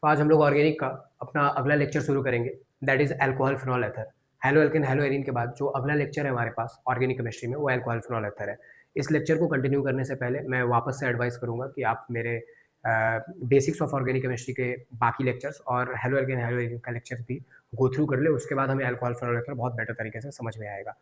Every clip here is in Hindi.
तो आज हम लोग ऑर्गेनिक का अपना अगला लेक्चर शुरू करेंगे, that is alcohol phenol ether. Halo alkane halo arene के बाद जो अगला लेक्चर है हमारे पास ऑर्गेनिक केमिस्ट्री में वो अल्कोहल फिनॉल एथर है। इस लेक्चर को कंटिन्यू करने से पहले मैं वापस से एडवाइस करूंगा कि आप मेरे बेसिक्स ऑफ ऑर्गेनिक केमिस्ट्री के बाकी लेक्चर्स और हेलो एल्केन हेलो एरीन का लेक्चर भी गो थ्रू कर ले, उसके बाद हमें अल्कोहल फिनॉल एथर बहुत बेटर तरीके से समझ में आएगा।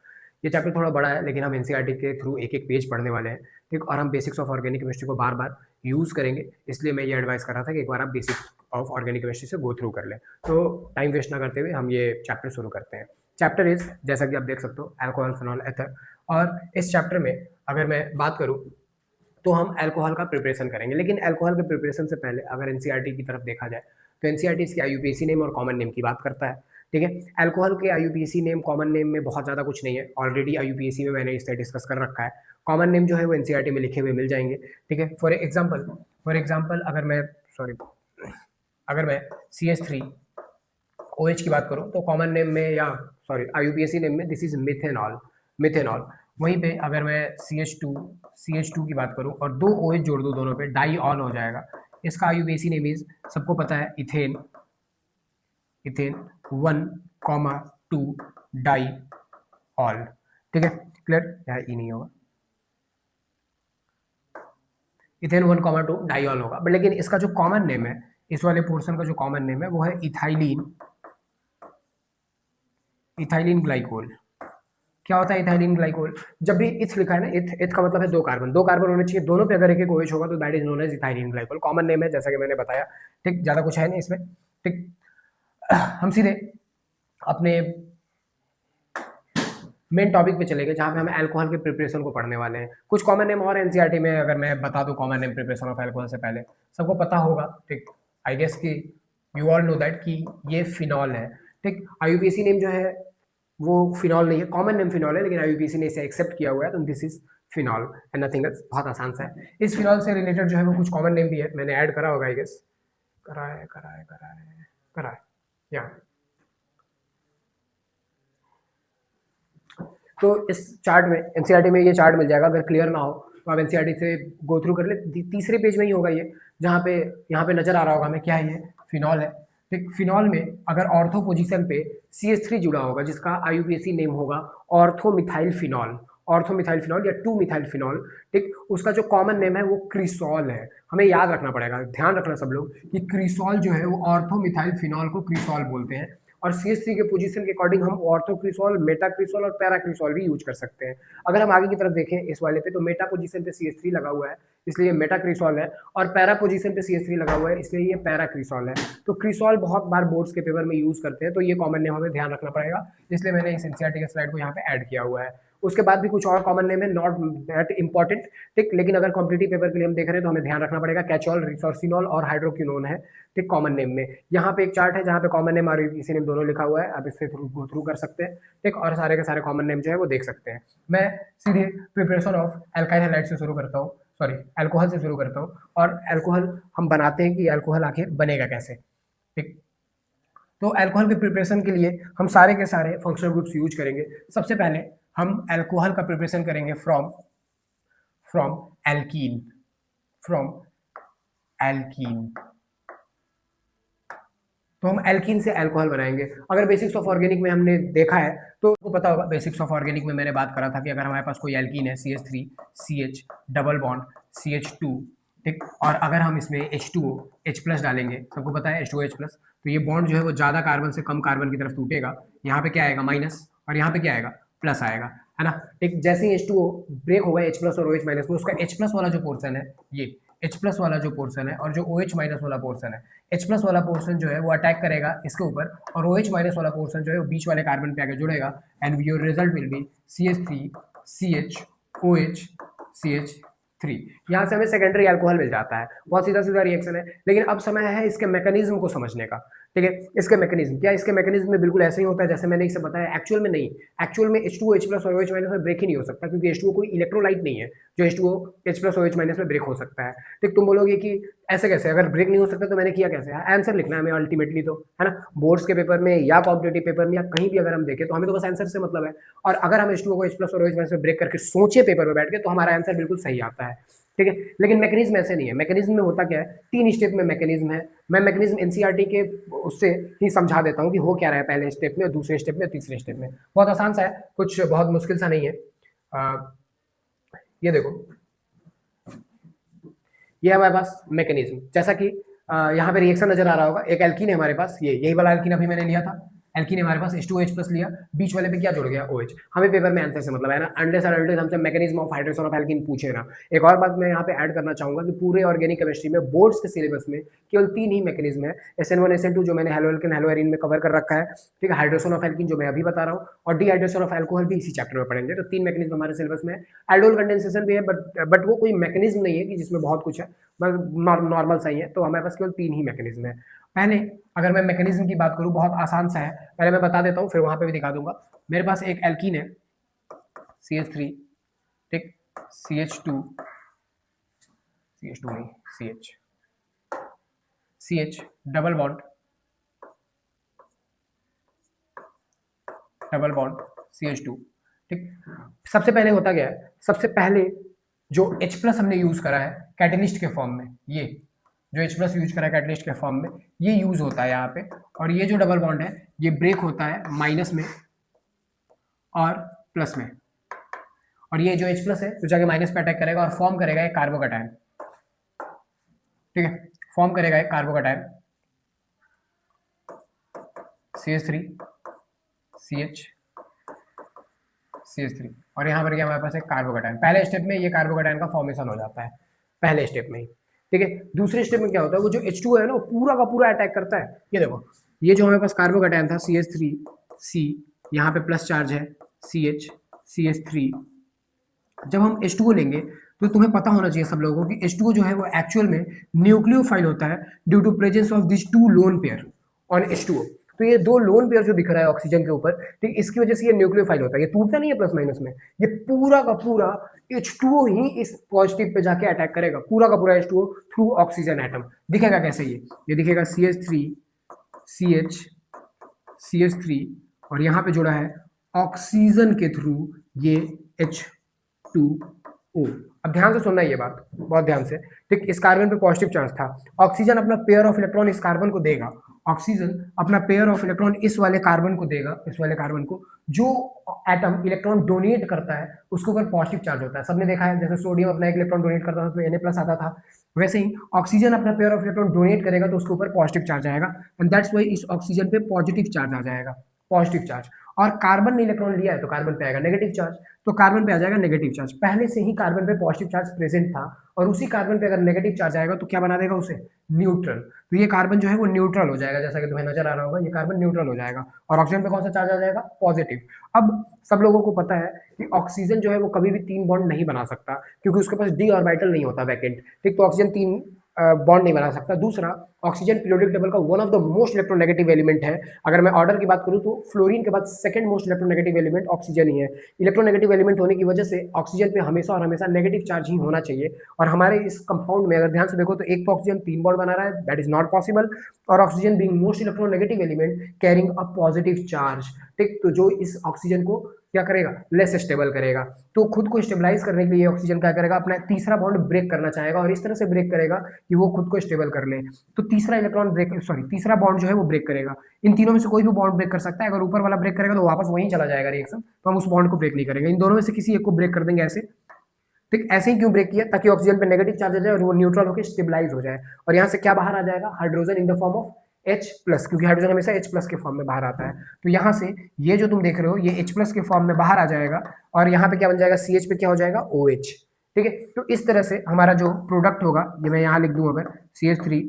ये चैप्टर थोड़ा बड़ा है लेकिन हम एनसीईआरटी के थ्रू एक एक पेज पढ़ने वाले हैं, ठीक, और हम बेसिक्स ऑफ ऑर्गेनिक केमिस्ट्री को बार बार यूज़ करेंगे, इसलिए मैं ये एडवाइस कर रहा था कि एक बार आप बेसिक्स ऑफ ऑर्गेनिक केमिस्ट्री से गो थ्रू कर लें। तो टाइम वेस्ट ना करते हुए हम ये चैप्टर शुरू करते हैं। चैप्टर इज, जैसा कि आप देख सकते हो, अल्कोहल फिनॉल एथर। और इस चैप्टर में अगर मैं बात करूं तो हम अल्कोहल का प्रिपरेशन करेंगे, लेकिन अल्कोहल के प्रिपरेशन से पहले अगर एनसीईआरटी की तरफ देखा जाए तो एनसीईआरटी इसके आईयूपीएसी नेम और कॉमन नेम की बात करता है, ठीक है। अल्कोहल के आईयूपीएसी नेम कॉमन नेम में बहुत ज़्यादा कुछ नहीं है, ऑलरेडी आईयूपीएसी में मैंने इससे डिस्कस कर रखा है। कॉमन नेम जो है वो एनसीईआरटी में लिखे हुए मिल जाएंगे, ठीक है। फॉर एग्जाम्पल अगर मैं CH3OH की बात करूं तो कॉमन नेम में या आईयूपीएसी नेम में दिस इज मिथेनॉल। वहीं पे अगर मैं CH2 की बात करूं और दो OH जोड़ दूं दोनों पे, डाईऑल हो जाएगा। इसका आईयूपीएसी नेम इज, सबको पता है, इथेन 1,2 डाईऑल, ठीक है। क्लियर, यहाँ ई नहीं होगा, इथेन 1,2 डाईऑल होगा। बट लेकिन इसका जो कॉमन नेम है, इस वाले पोर्शन का जो कॉमन नेम है वो है इथाइलिन ग्लाइकोल। क्या होता है इथाइलिन ग्लाइकोल? जब भी इथ लिखा है ना, इथ का मतलब है दो कार्बन होने चाहिए, दोनों पे अगर एक एक OH होगा तो that is known as ethylene glycol. Common name है जैसा कि मैंने बताया, ठीक, ज्यादा कुछ है नहीं इसमें, ठीक। हम सीधे अपने मेन टॉपिक पे चलेंगे जहाँ पे हम अल्कोहल के प्रिपरेशन को पढ़ने वाले हैं। कुछ कॉमन नेम और एनसीईआरटी में अगर मैं बता दूं common name preparation of alcohol से पहले सबको पता होगा, ठीक। आई गेस कि यू ऑल नो दैट कि ये फिनॉल है, ठीक। आईयूपीएसी नेम जो है वो फिनॉल नहीं है, कॉमन नेम फिनॉल है, लेकिन आईयूपीएसी ने इसे एक्सेप्ट किया हुआ है, तो this is phenol and nothing else. बहुत आसान सा है। इस फिनॉल से रिलेटेड जो है वो कुछ कॉमन नेम भी है, मैंने ऐड करा होगा, आई गेस करा है या। तो इस चार्ट में, एनसीईआरटी में ये चार्ट मिल जाएगा, अगर क्लियर ना हो तो आप एनसीईआरटी से गो थ्रू कर ले। तीसरे पेज में ही होगा ये, जहाँ पे यहाँ पे नजर आ रहा होगा हमें, क्या है ये, फिनॉल है, ठीक। फिनॉल में अगर ऑर्थो पोजीशन पे CH3 जुड़ा होगा जिसका आईयूपीएसी नेम होगा ऑर्थोमिथाइल फिनॉल या 2-मिथाइल फिनॉल, ठीक, उसका जो कॉमन नेम है वो क्रिसॉल है। हमें याद रखना पड़ेगा, ध्यान रखना सब लोग कि क्रिसॉल जो है वो ऑर्थोमिथाइल फिनॉल को क्रिसॉल बोलते हैं, और CH3 के पोजीशन के अकॉर्डिंग हम ऑर्थोक्रिसॉल, मेटाक्रिसॉल और पैराक्रिसॉल भी यूज कर सकते हैं। अगर हम आगे की तरफ देखें इस वाले पे तो मेटा पोजीशन पे CH3 लगा हुआ है इसलिए मेटाक्रिसॉल है, और पैरा पोजीशन पे CH3 लगा हुआ है इसलिए ये पैराक्रिसॉल है। तो क्रिसॉल बहुत बार बोर्ड्स के पेपर में यूज करते हैं, तो ये कॉमन नेम हमें ध्यान रखना पड़ेगा, इसलिए मैंने इस एनसीईआरटी के स्लाइड को यहाँ पे ऐड किया हुआ है। उसके बाद भी कुछ और कॉमन नेम है, नॉट दैट इंपॉर्टेंट, ठीक, लेकिन अगर कॉम्पिटिटिव पेपर के लिए हम देख रहे हैं तो हमें ध्यान रखना पड़ेगा, कैचॉल, रिसोर्सिनॉल और हाइड्रोक्विनोन है, ठीक, कॉमन नेम में। यहाँ पे एक चार्ट है जहाँ पे कॉमन नेम और इसी नेम दोनों लिखा हुआ है, आप इससे गो थ्रू कर सकते हैं, ठीक, और सारे के सारे कॉमन नेम जो है वो देख सकते हैं। मैं सीधे प्रिपरेशन ऑफ अल्काइल हैलाइड से शुरू करता हूँ, अल्कोहल से शुरू करता हूँ, और अल्कोहल हम बनाते हैं कि अल्कोहल आखिर बनेगा कैसे, ठीक। तो अल्कोहल के प्रिपरेशन के लिए हम सारे के सारे फंक्शनल ग्रुप्स यूज करेंगे। सबसे पहले हम अल्कोहल का प्रिपरेशन करेंगे फ्रॉम एल्कीन। तो हम एल्कीन से अल्कोहल बनाएंगे। अगर बेसिक्स ऑफ ऑर्गेनिक में हमने देखा है तो आपको पता होगा, बेसिक्स ऑफ ऑर्गेनिक में मैंने बात करा था कि अगर हमारे पास कोई एल्कीन है, CH3 CH double bond CH2, ठीक, और अगर हम इसमें H2O H+ डालेंगे, सबको पता है H2O H+, तो ये बॉन्ड जो है वो ज़्यादा कार्बन से कम कार्बन की तरफ टूटेगा। यहाँ पे क्या आएगा, माइनस, और यहाँ पे क्या आएगा, प्लस आएगा, है ना, ठीक। जैसे ही H2O ब्रेक होगा H+ और OH- में, उसका H+ वाला जो पोर्सन है, ये H+ वाला जो पोर्सन है और जो OH- वाला पोर्सन है, H+ वाला पोर्शन जो है वो अटैक करेगा इसके ऊपर, और OH- वाला पोर्शन जो है वो बीच वाले कार्बन पे आके जुड़ेगा, and your result will be CH3 CH OH CH3। यहाँ से हमें सेकेंडरी अल्कोहल मिल जाता है। बहुत सीधा सीधा रिएक्शन है, लेकिन अब समय है इसके मैकेनिज्म को समझने का, ठीक है। इसके मैकेनिज्म क्या, इसके मैकेनिज्म में बिल्कुल ऐसे ही होता है जैसे मैंने इसे बताया, एक्चुअल में नहीं। एक्चुअल में H2O H+ और OH- में ब्रेक ही नहीं हो सकता, क्योंकि H2O कोई इलेक्ट्रोलाइट नहीं है जो H2O H+ OH- में ब्रेक हो सकता है, ठीक। तुम बोलोगे कि ऐसे कैसे, अगर ब्रेक नहीं हो सकता तो मैंने किया कैसे? आंसर लिखना है हमें अल्टीमेटली, तो है ना, बोर्ड्स के पेपर में या कॉम्पिटेटिव पेपर में या कहीं भी अगर हम देखें तो हमें तो बस आंसर से मतलब है। और अगर हम H2O को H+ और OH- से ब्रेक करके सोचे पेपर में बैठ के तो हमारा आंसर बिल्कुल सही आता है। ठीक है। लेकिन मैकेनिज्म ऐसे नहीं है, मैकेनिज्म में होता क्या है, 3 स्टेप में मैकेनिज्म है। मैं मैकेनिज्म एनसीईआरटी के उससे ही समझा देता हूँ कि हो क्या रहा है पहले स्टेप में, दूसरे स्टेप में, तीसरे स्टेप में। बहुत आसान सा है, कुछ बहुत मुश्किल सा नहीं है। ये देखो, ये हमारे पास मैकेनिज्म, जैसा कि यहाँ पे रिएक्शन नजर आ रहा होगा, एक एल्कीन है हमारे पास, ये यही वाला एल्कीन अभी मैंने लिया था, एल्कीन हमारे पास H2OH+ लिया, बीच वाले पे क्या जुड़ गया OH। हमें पेपर में आंसर से मतलब है ना, अनलेस एंड अनटिल हमसे mechanism of hydration of alkene पूछे ना। एक और बात मैं यहाँ पे ऐड करना चाहूंगा कि पूरे ऑर्गेनिक केमिस्ट्री में बोर्ड्स के सिलेबस में केवल 3 ही मैकेनिज्म है, SN1 SN2 जो मैंने हेलो एल्केन हेलो एरीन में कवर कर रखा है, ठीक है, हाइड्रेशन ऑफ एल्कीन जो मैं अभी बता रहा हूँ, और डिहाइड्रेशन ऑफ अल्कोहल भी इसी चैप्टर में पढ़ेंगे। तो 3 मैकेनिज्म हमारे सिलेबस में है। एल्डोल कंडेंसेशन भी है, बट वो कोई मैकेनिज्म नहीं है कि जिसमें बहुत कुछ है, नॉर्मल सही है। तो हमारे पास केवल 3 ही मैकेनिज्म है। पहले अगर मैं मैकेनिज्म की बात करूं, बहुत आसान सा है, पहले मैं बता देता हूं, फिर वहां पे भी दिखा दूंगा। मेरे पास एक एल्कीन है CH3, ठीक, CH2 नहीं, CH डबल बॉन्ड CH2, ठीक। सबसे पहले होता क्या है, सबसे पहले जो H+ हमने यूज करा है कैटलिस्ट के फॉर्म में, ये जो H+ यूज करा है कैटलिस्ट के फॉर्म में, ये यूज होता है यहाँ पे। और ये जो डबल बॉन्ड है ये ब्रेक होता है माइनस में और प्लस में, और ये जो H+ है तो जाके माइनस पे अटैक करेगा और फॉर्म करेगा एक कार्बोकैटायन, ठीक है, फॉर्म करेगा एक कार्बोकैटायन CH3 CH3, और यहाँ पर क्या हमारे पास एक कार्बोकैटायन। पहले स्टेप में ये कार्बोकैटायन का फॉर्मेशन हो जाता है, पहले स्टेप में ही, ठीक है। दूसरे स्टेप में क्या होता है, वो जो H2 है ना वो पूरा का पूरा अटैक करता है। ये देखो, ये जो हमारे पास कार्बोकैटायन था CH3C, यहाँ पे प्लस चार्ज है CH3। जब हम H2O लेंगे तो तुम्हें पता होना चाहिए सब लोगों को कि H2O जो है वो एक्चुअल में न्यूक्लियोफाइल होता है due to presence of this 2 lone pair on H2O। तो ये 2 लोन पेयर जो दिख रहा है ऑक्सीजन के ऊपर, ठीक, इसकी वजह से ये न्यूक्लियोफाइल होता है, ये टूटता नहीं है प्लस माइनस में, ये पूरा का पूरा H2O ही इस पॉजिटिव पे जाके अटैक करेगा, पूरा का पूरा H2O थ्रू ऑक्सीजन एटम। दिखेगा कैसे, ये दिखेगा CH3 CH3, और यहाँ पे जुड़ा है ऑक्सीजन के थ्रू ये H2O। अब ध्यान से सुनना ये बात, बहुत ध्यान से, ठीक। इस कार्बन पे पॉजिटिव चार्ज था, ऑक्सीजन अपना पेयर ऑफ इलेक्ट्रॉन इस कार्बन को देगा, ऑक्सीजन अपना पेयर ऑफ इलेक्ट्रॉन इस वाले कार्बन को देगा, इस वाले कार्बन को, जो एटम इलेक्ट्रॉन डोनेट करता है उसके ऊपर पॉजिटिव चार्ज होता है। सबने देखा है जैसे सोडियम अपना एक इलेक्ट्रॉन डोनेट करता था तो Na+ आता था, वैसे ही ऑक्सीजन अपना पेयर ऑफ इलेक्ट्रॉन डोनेट करेगा तो उसके ऊपर पॉजिटिव चार्ज आएगा, एंड दैट्स वाई इस ऑक्सीजन पे पॉजिटिव चार्ज आ जाएगा, पॉजिटिव चार्ज। और कार्बन ने इलेक्ट्रॉन लिया है तो कार्बन पे आएगा नेगेटिव चार्ज, तो कार्बन पे आ जाएगा नेगेटिव चार्ज। पहले से ही कार्बन पे पॉजिटिव चार्ज प्रेजेंट था, और उसी कार्बन पे अगर नेगेटिव चार्ज आएगा तो क्या बना देगा उसे, न्यूट्रल। तो ये कार्बन जो है वो न्यूट्रल हो जाएगा, जैसा कि तुम्हें नजर आ रहा होगा, ये कार्बन न्यूट्रल हो जाएगा, और ऑक्सीजन पे कौन सा चार्ज आ जाएगा, पॉजिटिव। अब सब लोगों को पता है कि ऑक्सीजन जो है वो कभी भी 3 बॉन्ड नहीं बना सकता, क्योंकि उसके पास डी ऑर्बिटल नहीं होता वैकेंट, ठीक। तो ऑक्सीजन 3 बॉन्ड नहीं बना सकता। दूसरा, ऑक्सीजन पीरियोडिक टेबल का one of the most electronegative element है। अगर मैं ऑर्डर की बात करूं तो फ्लोरीन के बाद second most electronegative element oxygen ही है। इलेक्ट्रोनेगेटिव एलिमेंट होने की वजह से ऑक्सीजन पे हमेशा और हमेशा नेगेटिव चार्ज ही होना चाहिए, और हमारे इस कंपाउंड में अगर ध्यान से देखो तो एक ऑक्सीजन 3 बॉन्ड बना रहा है, दैट इज नॉट पॉसिबल, और oxygen being most electronegative element carrying a positive charge, ठीक। तो जो इस ऑक्सीजन को क्या करेगा, लेस स्टेबल करेगा, तो खुद को स्टेबलाइज करने के लिए ऑक्सीजन क्या करेगा, अपना तीसरा बॉन्ड ब्रेक करना चाहेगा, और इस तरह से ब्रेक करेगा कि वो खुद को स्टेबल कर ले। तो तीसरा इलेक्ट्रॉन ब्रेक, तीसरा बॉन्ड जो है वो ब्रेक करेगा। इन तीनों में से कोई भी बॉन्ड ब्रेक कर सकता है, अगर ऊपर वाला ब्रेक करेगा तो वापस वहीं चला जाएगा रिएक्शन, तो हम उस बॉन्ड को ब्रेक नहीं करेंगे। इन दोनों में से किसी एक को ब्रेक कर देंगे ऐसे, ठीक। ऐसे ही क्यों ब्रेक किया, ताकि ऑक्सीजन पे नेगेटिव चार्ज आ जाए और वो न्यूट्रल होकर स्टेबलाइज हो जाए, और यहाँ से क्या बाहर आ जाएगा, hydrogen in the form of H+, क्योंकि हाइड्रोजन हमेशा H+ के फॉर्म में बाहर आता है। तो यहाँ से ये जो तुम देख रहे हो ये H+ के फॉर्म में बाहर आ जाएगा, और यहाँ पे क्या बन जाएगा, CH पे क्या हो जाएगा, OH, ठीक है। तो इस तरह से हमारा जो प्रोडक्ट होगा, ये मैं यहाँ लिख दूँ, अगर CH3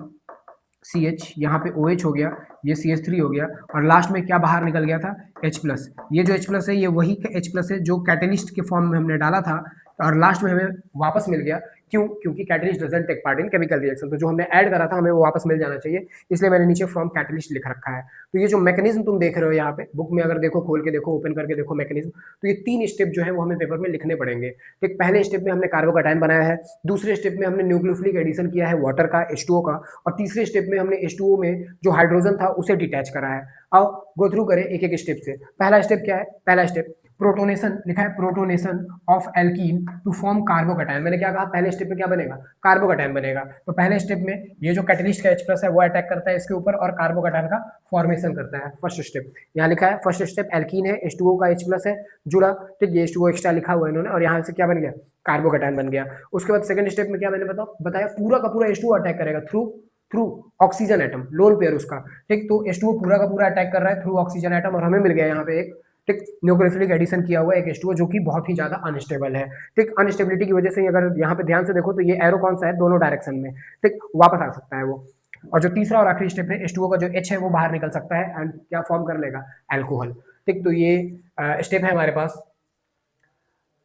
CH, यहाँ पे OH हो गया, ये CH3 हो गया, और लास्ट में क्या बाहर निकल गया था, H+। ये जो H+ है ये वही H+ है जो कैटलिस्ट के फॉर्म में हमने डाला था, और लास्ट में हमें वापस मिल गया। क्यों, क्योंकि catalyst doesn't take part in chemical reaction, तो जो हमने ऐड करा था हमें वो वापस मिल जाना चाहिए, इसलिए मैंने नीचे फ्रॉम कैटलिस्ट लिख रखा है। तो ये जो मैकेनिज्म तुम देख रहे हो यहाँ पे बुक में, अगर देखो, खोल के देखो, ओपन करके देखो मैकेनिज्म, तो ये 3 स्टेप जो है वो हमें पेपर में लिखने पड़ेंगे, ठीक। पहले स्टेप में हमने कार्बोकैटायन बनाया है, दूसरे स्टेप में हमने न्यूक्लियोफिलिक एडिशन किया है वाटर का, H2O का, और तीसरे स्टेप में हमने H2O में जो हाइड्रोजन था उसे डिटैच करा है। अब गो थ्रू करें एक एक स्टेप से। पहला स्टेप क्या है, पहला स्टेप प्रोटोनेशन लिखा है, protonation of alkene to form carbocation. मैंने क्या कहा, पहले स्टेप में क्या बनेगा, कार्बोकैटायन बनेगा। तो पहले स्टेप में ये जो कैटलिस्ट का H+ है वो अटैक करता है इसके ऊपर और कार्बोकैटायन का फॉर्मेशन करता है। फर्स्ट स्टेप यहाँ लिखा है, फर्स्ट स्टेप एल्कीन है, H2O का H+ है जुड़ा, ठीक, ये H2O एक्स्ट्रा लिखा हुआ है इन्होंने, और यहाँ से क्या बन गया, कार्बोकैटायन बन गया। उसके बाद सेकंड स्टेप में क्या मैंने बताया, पूरा का पूरा H2O अटैक करेगा through through oxygen atom, lone pair उसका, ठीक। तो H2O पूरा का पूरा अटैक कर रहा है थ्रू ऑक्सीजन एटम, और हमें मिल गया यहाँ पे एक, ठीक, न्यूक्लियोफिलिक एडिशन किया हुआ एक H2O जो कि बहुत ही ज्यादा अनस्टेबल है, ठीक। अनस्टेबिलिटी की वजह से अगर यहाँ पे ध्यान से देखो तो ये एरो कौन सा है, दोनों डायरेक्शन में, ठीक, वापस आ सकता है वो। और जो तीसरा और आखिरी स्टेप है, H2O का जो H है वो बाहर निकल सकता है एंड क्या फॉर्म कर लेगा, एल्कोहल, ठीक। तो ये स्टेप है हमारे पास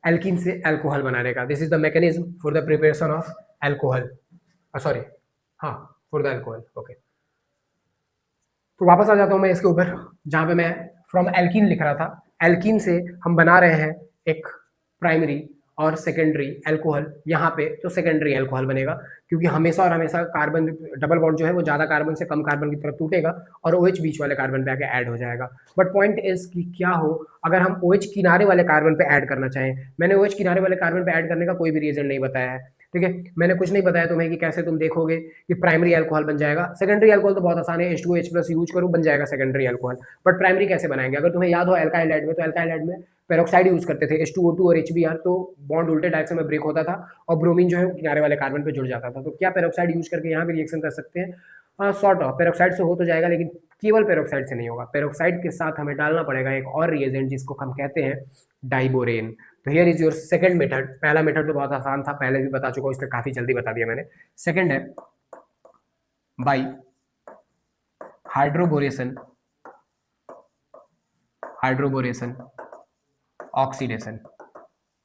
एल्कीन से एल्कोहल बनाने का। This is the mechanism for the preparation of alcohol, sorry, हाँ, फॉर द एल्कोहल, ओके। तो वापस आ जाता हूँ मैं इसके ऊपर, जहाँ पे मैं फ्रॉम एल्कीन लिख रहा था। एल्कीन से हम बना रहे हैं एक प्राइमरी और सेकेंडरी एल्कोहल, यहाँ पे तो सेकेंडरी एल्कोहल बनेगा, क्योंकि हमेशा और हमेशा कार्बन डबल बॉन्ड जो है वो ज़्यादा कार्बन से कम कार्बन की तरफ टूटेगा और OH बीच वाले कार्बन पे आके ऐड हो जाएगा। बट पॉइंट इज कि क्या हो अगर हम OH किनारे वाले कार्बन पे ऐड करना चाहें। मैंने OH किनारे वाले कार्बन पे ऐड करने का कोई भी रीजन नहीं बताया है, ठीक है। मैंने कुछ नहीं बताया तुम्हें कि कैसे तुम देखोगे कि प्राइमरी अल्कोहल बन जाएगा। सेकेंडरी अल्कोहल तो बहुत आसान है, H2OH+ यूज करो बन जाएगा सेकेंडरी अल्कोहल। बट प्राइमरी कैसे बनाएंगे, अगर तुम्हें याद हो एल्काइल हाइड में, तो एल्काइल हाइड में पेरोक्साइड यूज करते थे, H2O2 और HBr, तो बॉन्ड उल्टे डायरेक्शन में ब्रेक होता था और ब्रोमीन जो है वो किनारे वाले कार्बन पे जुड़ जाता था। तो क्या पेरोक्साइड यूज करके यहाँ भी रिएक्शन कर सकते हैं? हाँ, सॉर्ट ऑफ पेरोक्साइड से हो तो जाएगा, लेकिन केवल पेरोक्साइड से नहीं होगा। पेरोक्साइड के साथ हमें डालना पड़ेगा एक और रिएजेंट जिसको हम कहते हैं डाइबोरेन। तो here is your second method. पहला मेथड तो बहुत आसान था, पहले भी बता चुका हूँ, इसलिए काफी जल्दी बता दिया मैंने। सेकंड है by hydroboration, hydroboration oxidation,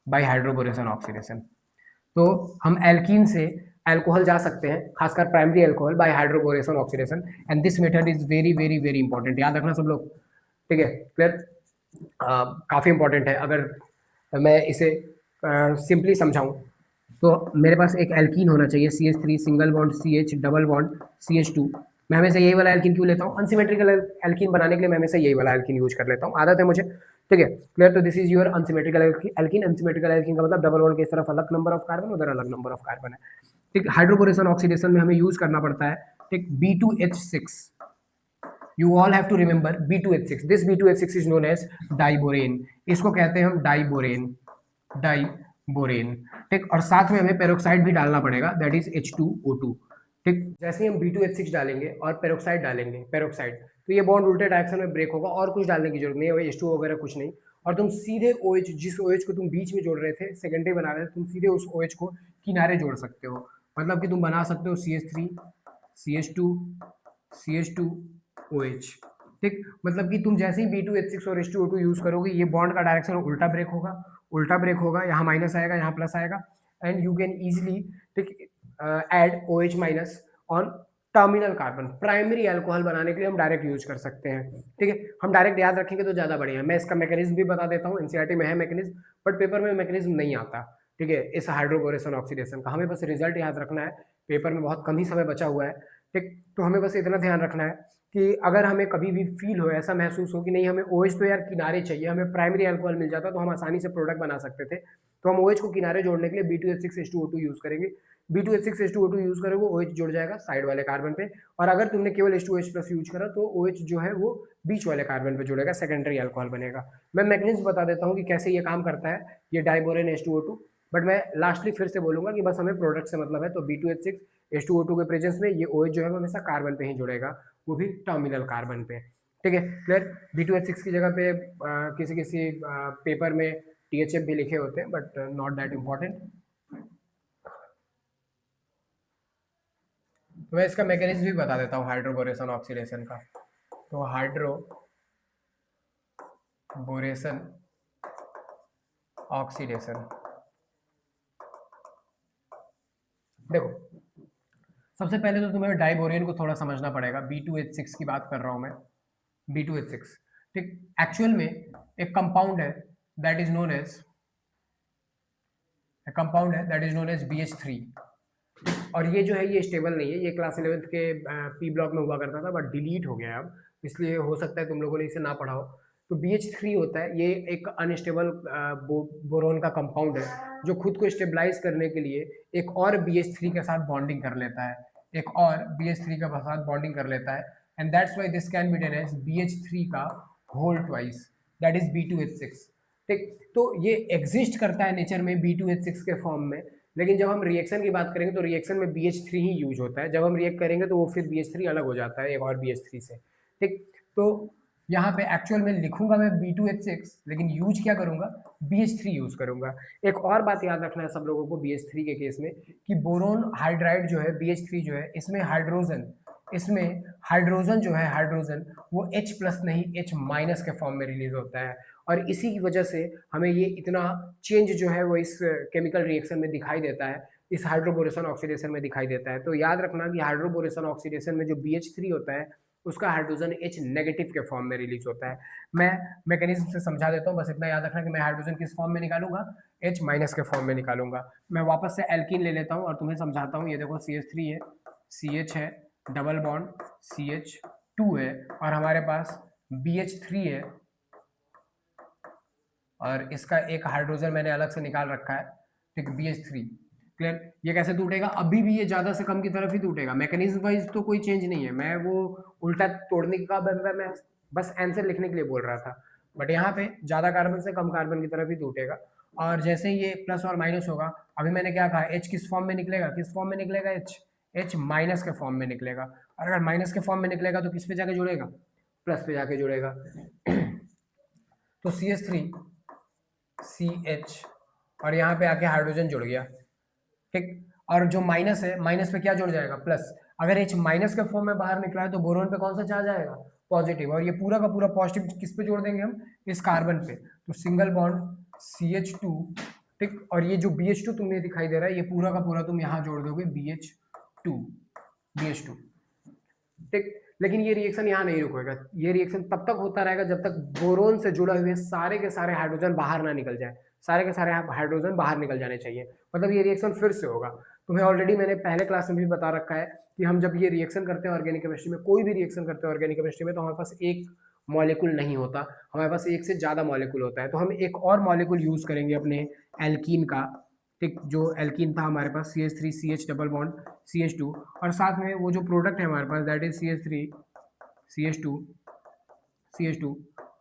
by hydroboration oxidation. तो हम एल्कीन से अल्कोहल जा सकते हैं, खासकर primary alcohol, by hydroboration oxidation, and this method is very very very important, याद रखना सब लोग, ठीक है, क्लियर। काफ़ी इंपॉर्टेंट है। अगर मैं इसे सिंपली समझाऊं तो मेरे पास एक एल्कीन होना चाहिए, CH3 single bond CH double bond CH2। मैं हमेशा यही वाला एल्कीन क्यों लेता हूँ, अनसिमेट्रिकल एल्कीन बनाने के लिए मैं हमेशा यही वाला एल्कीन यूज कर लेता हूँ, आदत है मुझे, ठीक है, क्लियर। तो this is your unsymmetrical alkene. Unsymmetrical alkene का मतलब डबल बॉन्ड की इस तरफ अलग नंबर ऑफ कार्बन, उधर अलग नंबर ऑफ कार्बन है, ठीक। हाइड्रोबोरेशन ऑक्सीडेशन में हमें यूज करना पड़ता है, ठीक, B2H6। You all have to remember B2H6, this B2H6 is known as diborane, इसको कहते हैं हम डाइबोरेन, डाइबोरेन, ठीक। और साथ में हमें पेरोक्साइड भी डालना पड़ेगा, दैट इज H2O2, ठीक। जैसे ही हम B2H6 डालेंगे और पेरोक्साइड डालेंगे, पेरोक्साइड, तो ये बॉन्ड उल्टे डायरेक्शन में ब्रेक होगा और कुछ डालने की जरूरत नहीं है, H2O वगैरह कुछ नहीं। और तुम सीधे OH, जिस OH को तुम बीच में जोड़ रहे थे, सेकेंडरी बना रहे थे, तुम सीधे उस OH को किनारे जोड़ सकते हो। मतलब कि तुम बना सकते हो CH3 CH2 CH2 OH, ठीक। मतलब कि तुम जैसे ही B2H6 और H2O2 यूज करोगे, ये बॉन्ड का डायरेक्शन उल्टा ब्रेक होगा, उल्टा ब्रेक होगा, यहाँ माइनस आएगा, यहाँ प्लस आएगा, एंड यू कैन इजिली, ठीक, add OH minus on terminal carbon. Primary alcohol बनाने के लिए हम डायरेक्ट यूज कर सकते हैं, ठीक है। हम डायरेक्ट याद रखेंगे तो ज्यादा बढ़िया। मैं इसका मैकेनिज्म भी बता देता हूँ, एनसीईआरटी में है मैकेनिज्म, बट पेपर में मैकेनिज्म नहीं आता, ठीक है, इस हाइड्रोबोरेशन ऑक्सीडेशन का। हमें बस रिजल्ट याद रखना है, पेपर में बहुत कम ही समय बचा हुआ है, ठीक। तो हमें बस इतना ध्यान रखना है कि अगर हमें कभी भी फील हो, ऐसा महसूस हो कि नहीं हमें OH तो यार किनारे चाहिए, हमें प्राइमरी अल्कोहल मिल जाता तो हम आसानी से प्रोडक्ट बना सकते थे, तो हम OH को किनारे जोड़ने के लिए B2H6 H2O2 यूज करेंगे। B2H6 H2O2 यूज करोगे, OH जुड़ जाएगा साइड वाले कार्बन पे, और अगर तुमने केवल H2OH+ यूज करा तो OH जो है वो बीच वाले कार्बन पे जुड़ेगा, सेकेंडरी अल्कोहल बनेगा। मैं मैकेनिज्म बता देता हूँ कि कैसे ये काम करता है, ये डाइबोरेन H2O2, बट मैं लास्टली फिर से बोलूंगा कि बस हमें प्रोडक्ट से मतलब है। तो B2H6 H2O2 के प्रेजेंस में ये OH जो है वो हमेशा कार्बन पे ही जुड़ेगा, वो भी टर्मिनल कार्बन पे, ठीक है, क्लियर। B2H6 की जगह पे किसी किसी पेपर में THF भी लिखे होते हैं, बट नॉट दैट इम्पॉर्टेंट। तो मैं इसका मैकेनिज्म भी बता देता हूँ हाइड्रोबोरेशन ऑक्सीडेशन का। तो हाइड्रोबोरेशन ऑक्सीडेशन, देखो सबसे पहले तो तुम्हें डाइबोरेन को थोड़ा समझना पड़ेगा। B2H6 की बात कर रहा हूं मैं, B2H6, ठीक। एक्चुअल में एक कंपाउंड है that is known as, BH3, और ये जो है ये स्टेबल नहीं है, ये क्लास 11th के P ब्लॉक में हुआ करता था, बट डिलीट हो गया अब, इसलिए हो सकता है तुम लोगों ने इसे ना पढ़ा हो। तो BH3 होता है, ये एक अनस्टेबल बोरोन का कंपाउंड है जो खुद को स्टेबलाइज करने के लिए एक और BH3 के साथ बॉन्डिंग कर लेता है, एक और BH3 के साथ बॉन्डिंग कर लेता है, and that's why this can be done as BH3 का whole twice, that is B2H6। ठीक, तो ये एग्जिस्ट करता है नेचर में B2H6 के फॉर्म में, लेकिन जब हम रिएक्शन की बात करेंगे तो रिएक्शन में BH3 ही यूज होता है, जब हम रिएक्ट करेंगे तो वो फिर BH3 अलग हो जाता है एक और BH3 से। ठीक, तो यहाँ पे एक्चुअल में लिखूंगा मैं B2H6, लेकिन यूज क्या करूंगा, BH3 यूज करूंगा। एक और बात याद रखना है सब लोगों को BH3 के केस में कि बोरोन हाइड्राइड जो है BH3 जो है, इसमें हाइड्रोजन जो है, हाइड्रोजन वो H प्लस नहीं H माइनस के फॉर्म में रिलीज होता है, और इसी की वजह से हमें ये इतना चेंज जो है वो इस केमिकल रिएक्शन में दिखाई देता है, इस हाइड्रोबोरेशन ऑक्सीडेशन में दिखाई देता है। तो याद रखना कि हाइड्रोबोरेशन ऑक्सीडेशन में जो BH3 होता है उसका हाइड्रोजन H नेगेटिव के फॉर्म में रिलीज होता है। मैं मैकेनिज्म से समझा देता हूँ, बस इतना याद रखना कि मैं हाइड्रोजन किस फॉर्म में निकालूंगा, H माइनस के फॉर्म में निकालूंगा। मैं वापस से एल्कीन ले लेता हूँ और तुम्हें समझाता हूँ। ये देखो CH3 है, CH है, डबल बॉन्ड CH2 है, और हमारे पास BH3 है, और इसका एक हाइड्रोजन मैंने अलग से निकाल रखा है। ठीक, BH3 क्लियर। ये कैसे टूटेगा, अभी भी ये ज्यादा से कम की तरफ ही टूटेगा, मैकेनिज्म वाइज तो कोई चेंज नहीं है, मैं वो उल्टा तोड़ने का मैं बस आंसर लिखने के लिए बोल रहा था, बट यहाँ पे ज्यादा कार्बन से कम कार्बन की तरफ ही टूटेगा। और जैसे ही ये प्लस और माइनस होगा, अभी मैंने क्या कहा, H किस फॉर्म में निकलेगा, किस फॉर्म में निकलेगा, H माइनस के फॉर्म में निकलेगा, और अगर माइनस के फॉर्म में निकलेगा तो किस पे जाके जुड़ेगा, प्लस पे जाके जुड़ेगा। तो CH3 CH, और यहाँ पे आके हाइड्रोजन जुड़ गया। ठीक, और जो माइनस है, माइनस पे क्या जुड़ जाएगा, प्लस। अगर H माइनस के फॉर्म में बाहर निकला है तो बोरोन पे कौन सा चार्ज आएगा, पॉजिटिव, और ये पूरा का पूरा पॉजिटिव किस पे जोड़ देंगे हम, इस कार्बन पे, तो सिंगल बॉन्ड CH2। ठीक, और ये जो BH2 तुम्हें दिखाई दे रहा है, ये पूरा का पूरा तुम यहाँ जोड़ दोगे BH2। ठीक, लेकिन ये रिएक्शन यहाँ नहीं रुकेगा, ये रिएक्शन तब तक होता रहेगा जब तक बोरोन से जुड़े हुए सारे के सारे हाइड्रोजन बाहर ना निकल जाए, सारे के सारे हाइड्रोजन बाहर निकल जाने चाहिए, मतलब ये रिएक्शन फिर से होगा। तुम्हें ऑलरेडी मैंने पहले क्लास में भी बता रखा है कि हम जब ये रिएक्शन करते हैं ऑर्गेनिक केमिस्ट्री में, कोई भी रिएक्शन करते हैं ऑर्गेनिक केमिस्ट्री में, तो हमारे पास एक मॉलिक्यूल नहीं होता, हमारे पास एक से ज़्यादा मॉलिक्यूल होता है। तो हम एक और मॉलिक्यूल यूज़ करेंगे अपने एल्कीन का। ठीक, जो एल्कीन था हमारे पास CH3 CH double bond CH2, और साथ में वो जो प्रोडक्ट है हमारे पास दैट इज CH3 CH2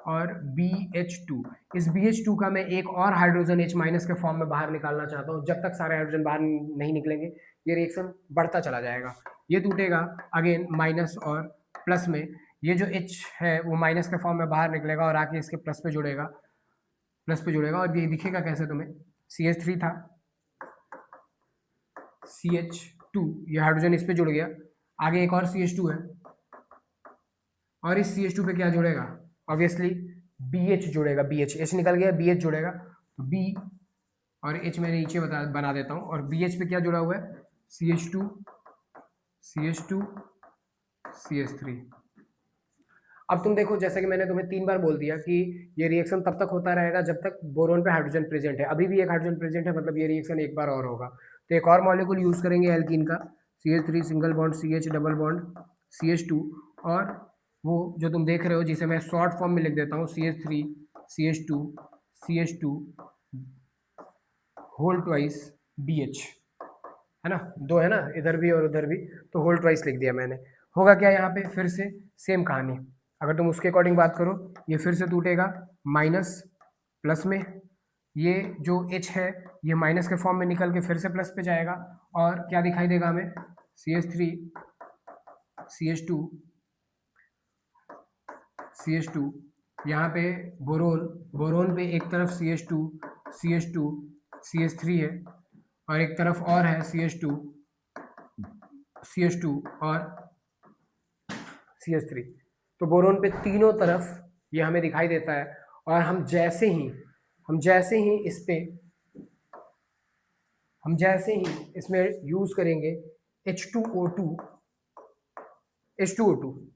और BH2। इस BH2 का मैं एक और हाइड्रोजन H माइनस के फॉर्म में बाहर निकालना चाहता हूँ। जब तक सारे हाइड्रोजन बाहर नहीं निकलेंगे ये रिएक्शन बढ़ता चला जाएगा, ये टूटेगा अगेन माइनस और प्लस में, ये जो H है वो माइनस के फॉर्म में बाहर निकलेगा और आके इसके प्लस पे जुड़ेगा, और ये दिखेगा कैसे तुम्हें, CH3 था, CH2, ये हाइड्रोजन इस पे जुड़ गया, आगे एक और CH2 है, और इस CH2 पे क्या जुड़ेगा, ऑब्वियसली BH जुड़ेगा, BH, H निकल गया, BH जुड़ेगा, तो B और H मैंने नीचे बना देता हूँ, और BH पे क्या जुड़ा हुआ है, CH2 CH3। अब तुम देखो, जैसे कि मैंने तुम्हें 3 बार बोल दिया कि ये रिएक्शन तब तक होता रहेगा जब तक बोरोन पे हाइड्रोजन प्रेजेंट है, अभी भी एक हाइड्रोजन प्रेजेंट है, मतलब ये रिएक्शन एक बार और होगा। तो एक और मॉलिक्यूल यूज करेंगे एल्कीन का, CH3 single bond CH double bond CH2, और वो जो तुम देख रहे हो जिसे मैं शॉर्ट फॉर्म में लिख देता हूँ CH3 CH2 whole twice BH, है ना, दो है ना, इधर भी और उधर भी, तो होल ट्वाइस लिख दिया मैंने। होगा क्या यहाँ पे, फिर से सेम कहानी, अगर तुम उसके अकॉर्डिंग बात करो, ये फिर से टूटेगा माइनस प्लस में, ये जो H है ये माइनस के फॉर्म में निकल के फिर से प्लस पे जाएगा, और क्या दिखाई देगा हमें, CH3 CH2, यहाँ पे बोरोन पे एक तरफ CH2 CH3 है, और एक तरफ और है CH2 और CH3, तो बोरोन पे तीनों तरफ ये हमें दिखाई देता है। और हम जैसे ही इसमें यूज करेंगे H2O2,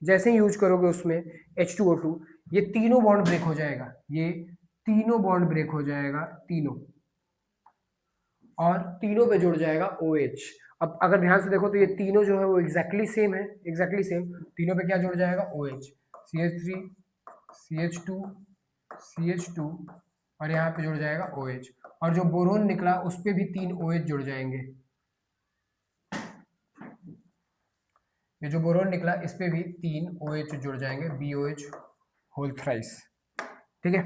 जैसे ही यूज करोगे उसमें H2O2, ये तीनों बॉन्ड ब्रेक हो जाएगा, तीनों, और तीनों पे जुड़ जाएगा OH। अब अगर ध्यान से देखो तो ये तीनों जो है वो एग्जैक्टली सेम तीनों पे क्या जुड़ जाएगा, OH, CH3 CH2 CH2 और यहाँ पे जुड़ जाएगा OH, और जो बोरोन निकला उस पे भी 3 OH जुड़ जाएंगे। ये जो बोरोन निकला इस पे भी 3 OH जुड़ जाएंगे, BOH होल थ्राइस। ठीक है,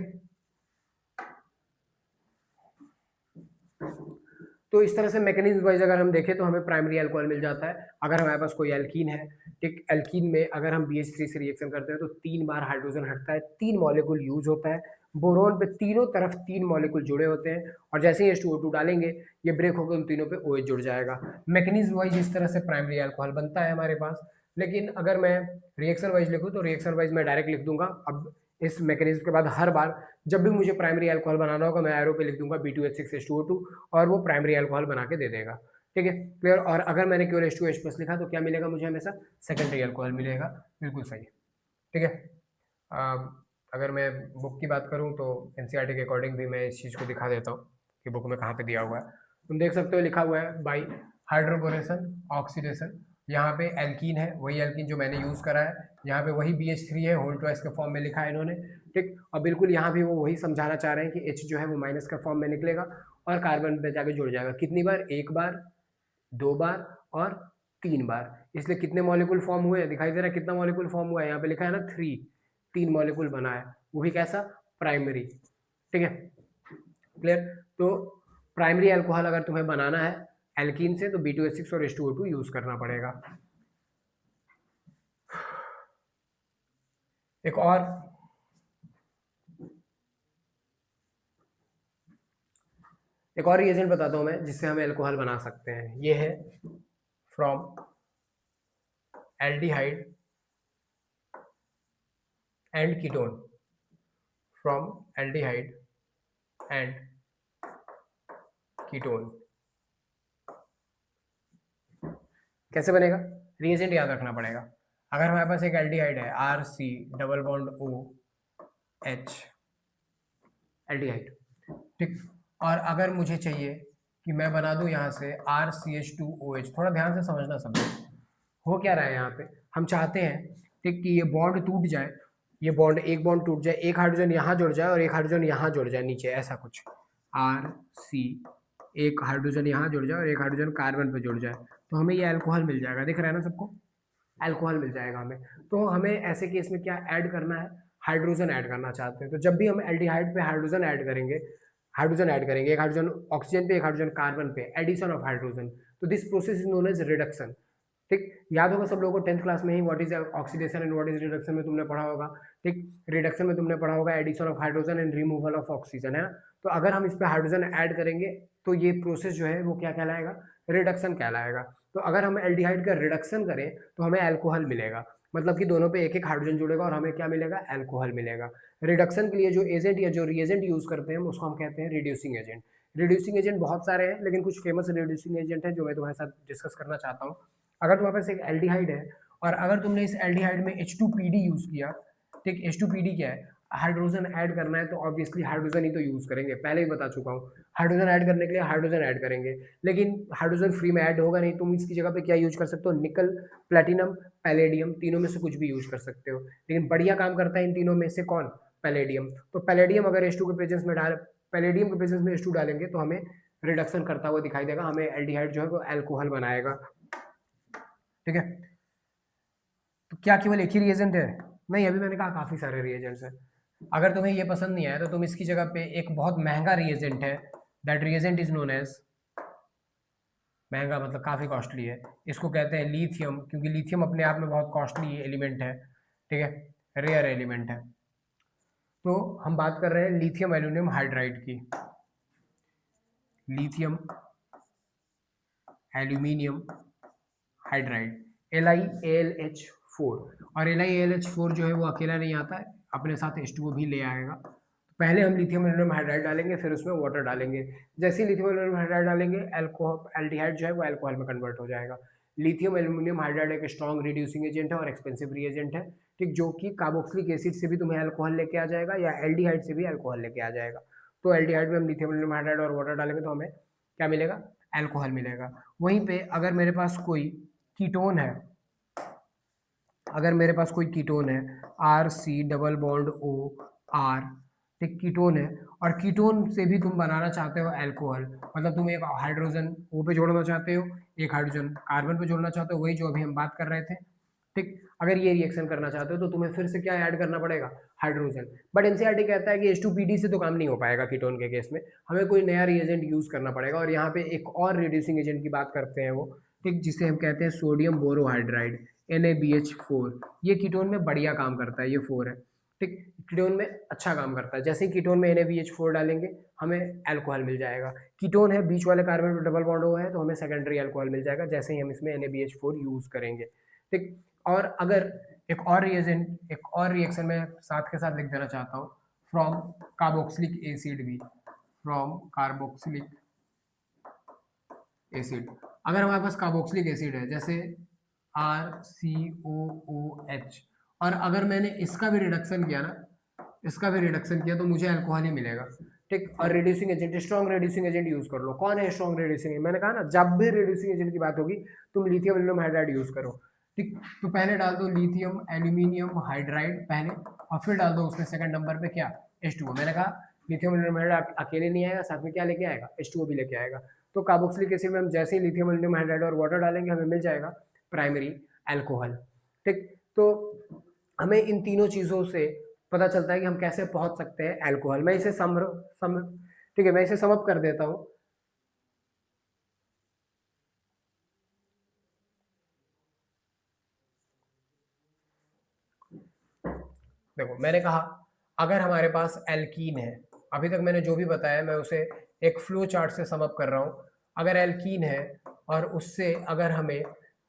तो इस तरह से मैकेनिज्म वाइज अगर हम देखें तो हमें प्राइमरी अल्कोहल मिल जाता है। अगर हमारे पास कोई एल्कीन है, ठीक, एल्कीन में अगर हम BH3 से रिएक्शन करते हैं तो 3 बार हाइड्रोजन हटता है, 3 मॉलिक्यूल यूज होता है। बोरोन पे तीनों तरफ 3 मॉलिक्यूल जुड़े होते हैं, और जैसे ही H2O2 डालेंगे ये ब्रेक होकर उन तीनों पे OH जुड़ जाएगा। मैकेनिज्म वाइज इस तरह से प्राइमरी अल्कोहल बनता है हमारे पास। लेकिन अगर मैं रिएक्शन वाइज लिखूँ तो रिएक्शन वाइज मैं डायरेक्ट लिख दूंगा। अब इस मैकेनिज्म के बाद हर बार जब भी मुझे प्राइमरी अल्कोहल बनाना होगा मैं एरो पे लिख दूंगा B2H6H2O2 और वो प्राइमरी अल्कोहल बना के दे देगा। ठीक है, क्लियर। और अगर मैंने केवल H2H+ लिखा तो क्या मिलेगा मुझे? हमेशा सेकेंडरी अल्कोहल मिलेगा। बिल्कुल सही। ठीक है, अगर मैं बुक की बात करूं तो एनसीईआरटी के अकॉर्डिंग भी मैं इस चीज़ को दिखा देता हूँ कि बुक में कहाँ पे दिया हुआ है। तुम देख सकते हो लिखा हुआ है बाई हाइड्रोबोरेशन ऑक्सीडेशन। यहाँ पे एल्कीन है, वही एल्कीन जो मैंने यूज़ करा है। यहाँ पे वही BH3 है, होल ट्वाइस के फॉर्म में लिखा है इन्होंने। ठीक, और बिल्कुल यहाँ भी वो वही समझाना चाह रहे हैं कि H जो है वो माइनस का फॉर्म में निकलेगा और कार्बन पे जाके जुड़ जाएगा। कितनी बार? 1 बार, 2 बार और 3 बार। इसलिए कितने मॉलिक्यूल फॉर्म हुए दिखाई दे रहा है? कितना मॉलिक्यूल फॉर्म हुआ है? यहाँ पे लिखा है ना 3, 3 मॉलिक्यूल बना है, वो भी कैसा? प्राइमरी। ठीक है, क्लियर। तो प्राइमरी अल्कोहल अगर तुम्हें बनाना है एल्कीन से तो B2H6 और H2O2 यूज करना पड़ेगा। एक और रिएजेंट बताता हूं मैं जिससे हम अल्कोहल बना सकते हैं। ये है from aldehyde and ketone, from aldehyde and ketone. कैसे बनेगा? रिएजेंट याद रखना पड़ेगा। अगर हमारे पास एक एल्डिहाइड है RC double bond OH aldehyde, ठीक, और अगर मुझे चाहिए कि मैं बना दूं यहाँ से RCH2OH, थोड़ा ध्यान से समझना सब। हो क्या रहा है यहाँ पे? हम चाहते हैं ठीक कि ये बॉन्ड टूट जाए, ये बॉन्ड, एक बॉन्ड टूट जाए, एक हाइड्रोजन यहाँ जुड़ जाए और एक हाइड्रोजन यहाँ जुड़ जाए नीचे, ऐसा कुछ RC, एक हाइड्रोजन यहाँ जुड़ जाए और एक हाइड्रोजन कार्बन पे जुड़ जाए, तो हमें ये अल्कोहल मिल जाएगा। दिख रहा है ना सबको? अल्कोहल मिल जाएगा हमें। तो हमें ऐसे केस में क्या ऐड करना है? हाइड्रोजन ऐड करना चाहते हैं। तो जब भी हम एल्डिहाइड पे हाइड्रोजन ऐड करेंगे, एक हाइड्रोजन ऑक्सीजन पे, एक हाइड्रोजन कार्बन पे, एडिशन ऑफ हाइड्रोजन, तो this process is known as reduction. ठीक, याद होगा सब लोगों को 10th क्लास में ही what is oxidation and what is reduction में तुमने पढ़ा होगा। ठीक, रिडक्शन में तुमने पढ़ा होगा addition of hydrogen and removal of oxygen, है ना? तो अगर हम इस पे हाइड्रोजन ऐड करेंगे तो ये प्रोसेस जो है वो क्या कहलाएगा? रिडक्शन कहलाएगा। तो अगर हम एल्डिहाइड का रिडक्शन करें तो हमें अल्कोहल मिलेगा, मतलब कि दोनों पे एक एक हाइड्रोजन जुड़ेगा और हमें क्या मिलेगा? अल्कोहल मिलेगा। रिडक्शन के लिए जो एजेंट या जो रिएजेंट यूज करते हैं उसको हम कहते हैं रिड्यूसिंग एजेंट। रिड्यूसिंग एजेंट बहुत सारे हैं, लेकिन कुछ फेमस रिड्यूसिंग एजेंट है जो मैं तुम्हारे साथ डिस्कस करना चाहता हूँ। अगर तुम्हारे पास एक एल्डिहाइड है और अगर तुमने इस एल्डिहाइड में H2PD यूज किया, ठीक, H2PD क्या है? हाइड्रोजन ऐड करना है तो ऑब्वियसली हाइड्रोजन ही तो यूज करेंगे, पहले ही बता चुका हूँ। हाइड्रोजन ऐड करने के लिए हाइड्रोजन ऐड करेंगे, लेकिन हाइड्रोजन फ्री में ऐड होगा नहीं। तुम इसकी जगह पे क्या यूज कर सकते हो? निकल, प्लेटिनम, पैलेडियम, तीनों में से कुछ भी यूज कर सकते हो। लेकिन बढ़िया काम करता है इन तीनों में से कौन? पैलेडियम। तो पैलेडियम अगर H2 के प्रेजेंस में डाल, पैलेडियम के प्रेजेंस में H2 डालेंगे तो हमें रिडक्शन करता हुआ दिखाई देगा, हमें एल्डिहाइड जो है वो अल्कोहल बनाएगा। ठीक है, तो क्या केवल एक ही रिएजेंट है? नहीं, अभी मैंने कहा काफी सारे रिएजेंट्स हैं। अगर तुम्हें ये पसंद नहीं आया तो तुम इसकी जगह पे एक बहुत महंगा रिएजेंट है, that reagent is known as, महंगा मतलब काफी कॉस्टली है, इसको कहते हैं लिथियम, क्योंकि लिथियम अपने आप में बहुत कॉस्टली एलिमेंट है। ठीक है, रेयर एलिमेंट है। तो हम बात कर रहे हैं लिथियम एल्यूमिनियम हाइड्राइड की। Lithium aluminium hydride, LiAlH4। और LiAlH4 जो है वो अकेला नहीं आता है, अपने साथ H2O भी ले आएगा। पहले हम लिथियम एल्यूमिनियम हाइड्राइड डालेंगे, फिर उसमें वाटर डालेंगे। जैसे ही लिथियम एल्यूमिनियम हाइड्राइड डालेंगे, एल्डिहाइड जो है वो अल्कोहल में कन्वर्ट हो जाएगा। लिथियम एल्यूमिनियम हाइड्राइड एक स्ट्रॉन्ग रिड्यूसिंग एजेंट है और एक्सपेंसिव रिएजेंट है, ठीक, जो कि कार्बोक्सिलिक एसिड से भी तुम्हें अल्कोहल लेके आ जाएगा या एल्डिहाइड से भी अल्कोहल लेके आ जाएगा। तो एल्डिहाइड में हम लिथियम एल्यूमिनियम हाइड्राइड और वाटर डालेंगे तो हमें क्या मिलेगा? अल्कोहल मिलेगा। वहीं पे अगर मेरे पास कोई कीटोन है, अगर मेरे पास कोई कीटोन है RC डबल बॉन्ड OR, ठीक, कीटोन है, और कीटोन से भी तुम बनाना चाहते हो अल्कोहल, मतलब तुम एक हाइड्रोजन O पे जोड़ना चाहते हो, एक हाइड्रोजन कार्बन पे जोड़ना चाहते हो, वही जो अभी हम बात कर रहे थे। ठीक, अगर ये रिएक्शन करना चाहते हो तो तुम्हें फिर से क्या ऐड करना पड़ेगा, हाइड्रोजन। बट एनसीईआरटी कहता है कि H2PD से तो काम नहीं हो पाएगा कीटोन के केस में, हमें कोई नया रिएजेंट यूज करना पड़ेगा। और यहाँ पे एक और रिड्यूसिंग एजेंट की बात करते हैं वो, ठीक, जिसे हम कहते हैं सोडियम बोरोहाइड्राइड, NaBH4। ये कीटोन में बढ़िया काम करता है, ये 4 है, ठीक, कीटोन में अच्छा काम करता है। जैसे ही कीटोन में NaBH4 डालेंगे हमें अल्कोहल मिल जाएगा। कीटोन है, बीच वाले कार्बन पर डबल बॉन्ड O है, तो हमें सेकेंडरी अल्कोहल मिल जाएगा जैसे ही हम इसमें NaBH4 यूज करेंगे। ठीक, और अगर एक और रिएक्शन में साथ के साथ लिख देना चाहता हूँ, फ्रॉम कार्बोक्सिलिक एसिड भी, फ्रॉम कार्बोक्सिलिक एसिड। अगर हमारे पास कार्बोक्सिलिक एसिड है जैसे RCOOH, और अगर मैंने इसका भी रिडक्शन किया ना, इसका भी रिडक्शन किया तो मुझे अल्कोहल ही मिलेगा। ठीक, और reducing agent, strong reducing agent use कर लो। कौन है स्ट्रॉन्ग रिड्यूसिंग एजेंट? मैंने कहा ना, जब भी रिड्यूसिंग एजेंट की बात होगी तुम लिथियम एल्यूमिनियम हाइड्राइड यूज करो। ठीक, तो पहले डाल दो लिथियम एल्यूमिनियम हाइड्राइड पहले, और फिर डाल दो उसमें सेकंड नंबर पे क्या, H2O। मैंने कहा लिथियम एल्यूमिनियम हाइड्राइड अकेले नहीं आएगा, साथ में क्या लेके आएगा, H2O भी लेके आएगा। तो कार्बोक्सिलिक एसिड में हम जैसे ही लिथियम एल्यूमिनियम हाइड्राइड और वाटर डालेंगे हमें मिल जाएगा प्राइमरी अल्कोहल। ठीक, तो हमें इन तीनों चीजों से पता चलता है कि हम कैसे पहुंच सकते हैं अल्कोहल। मैं इसे ठीक है, मैं इसे समअप कर देता हूं। देखो, मैंने कहा अगर हमारे पास एल्कीन है, अभी तक मैंने जो भी बताया मैं उसे एक फ्लो चार्ट से समअप कर रहा हूं। अगर एल्कीन है और उससे अगर हमें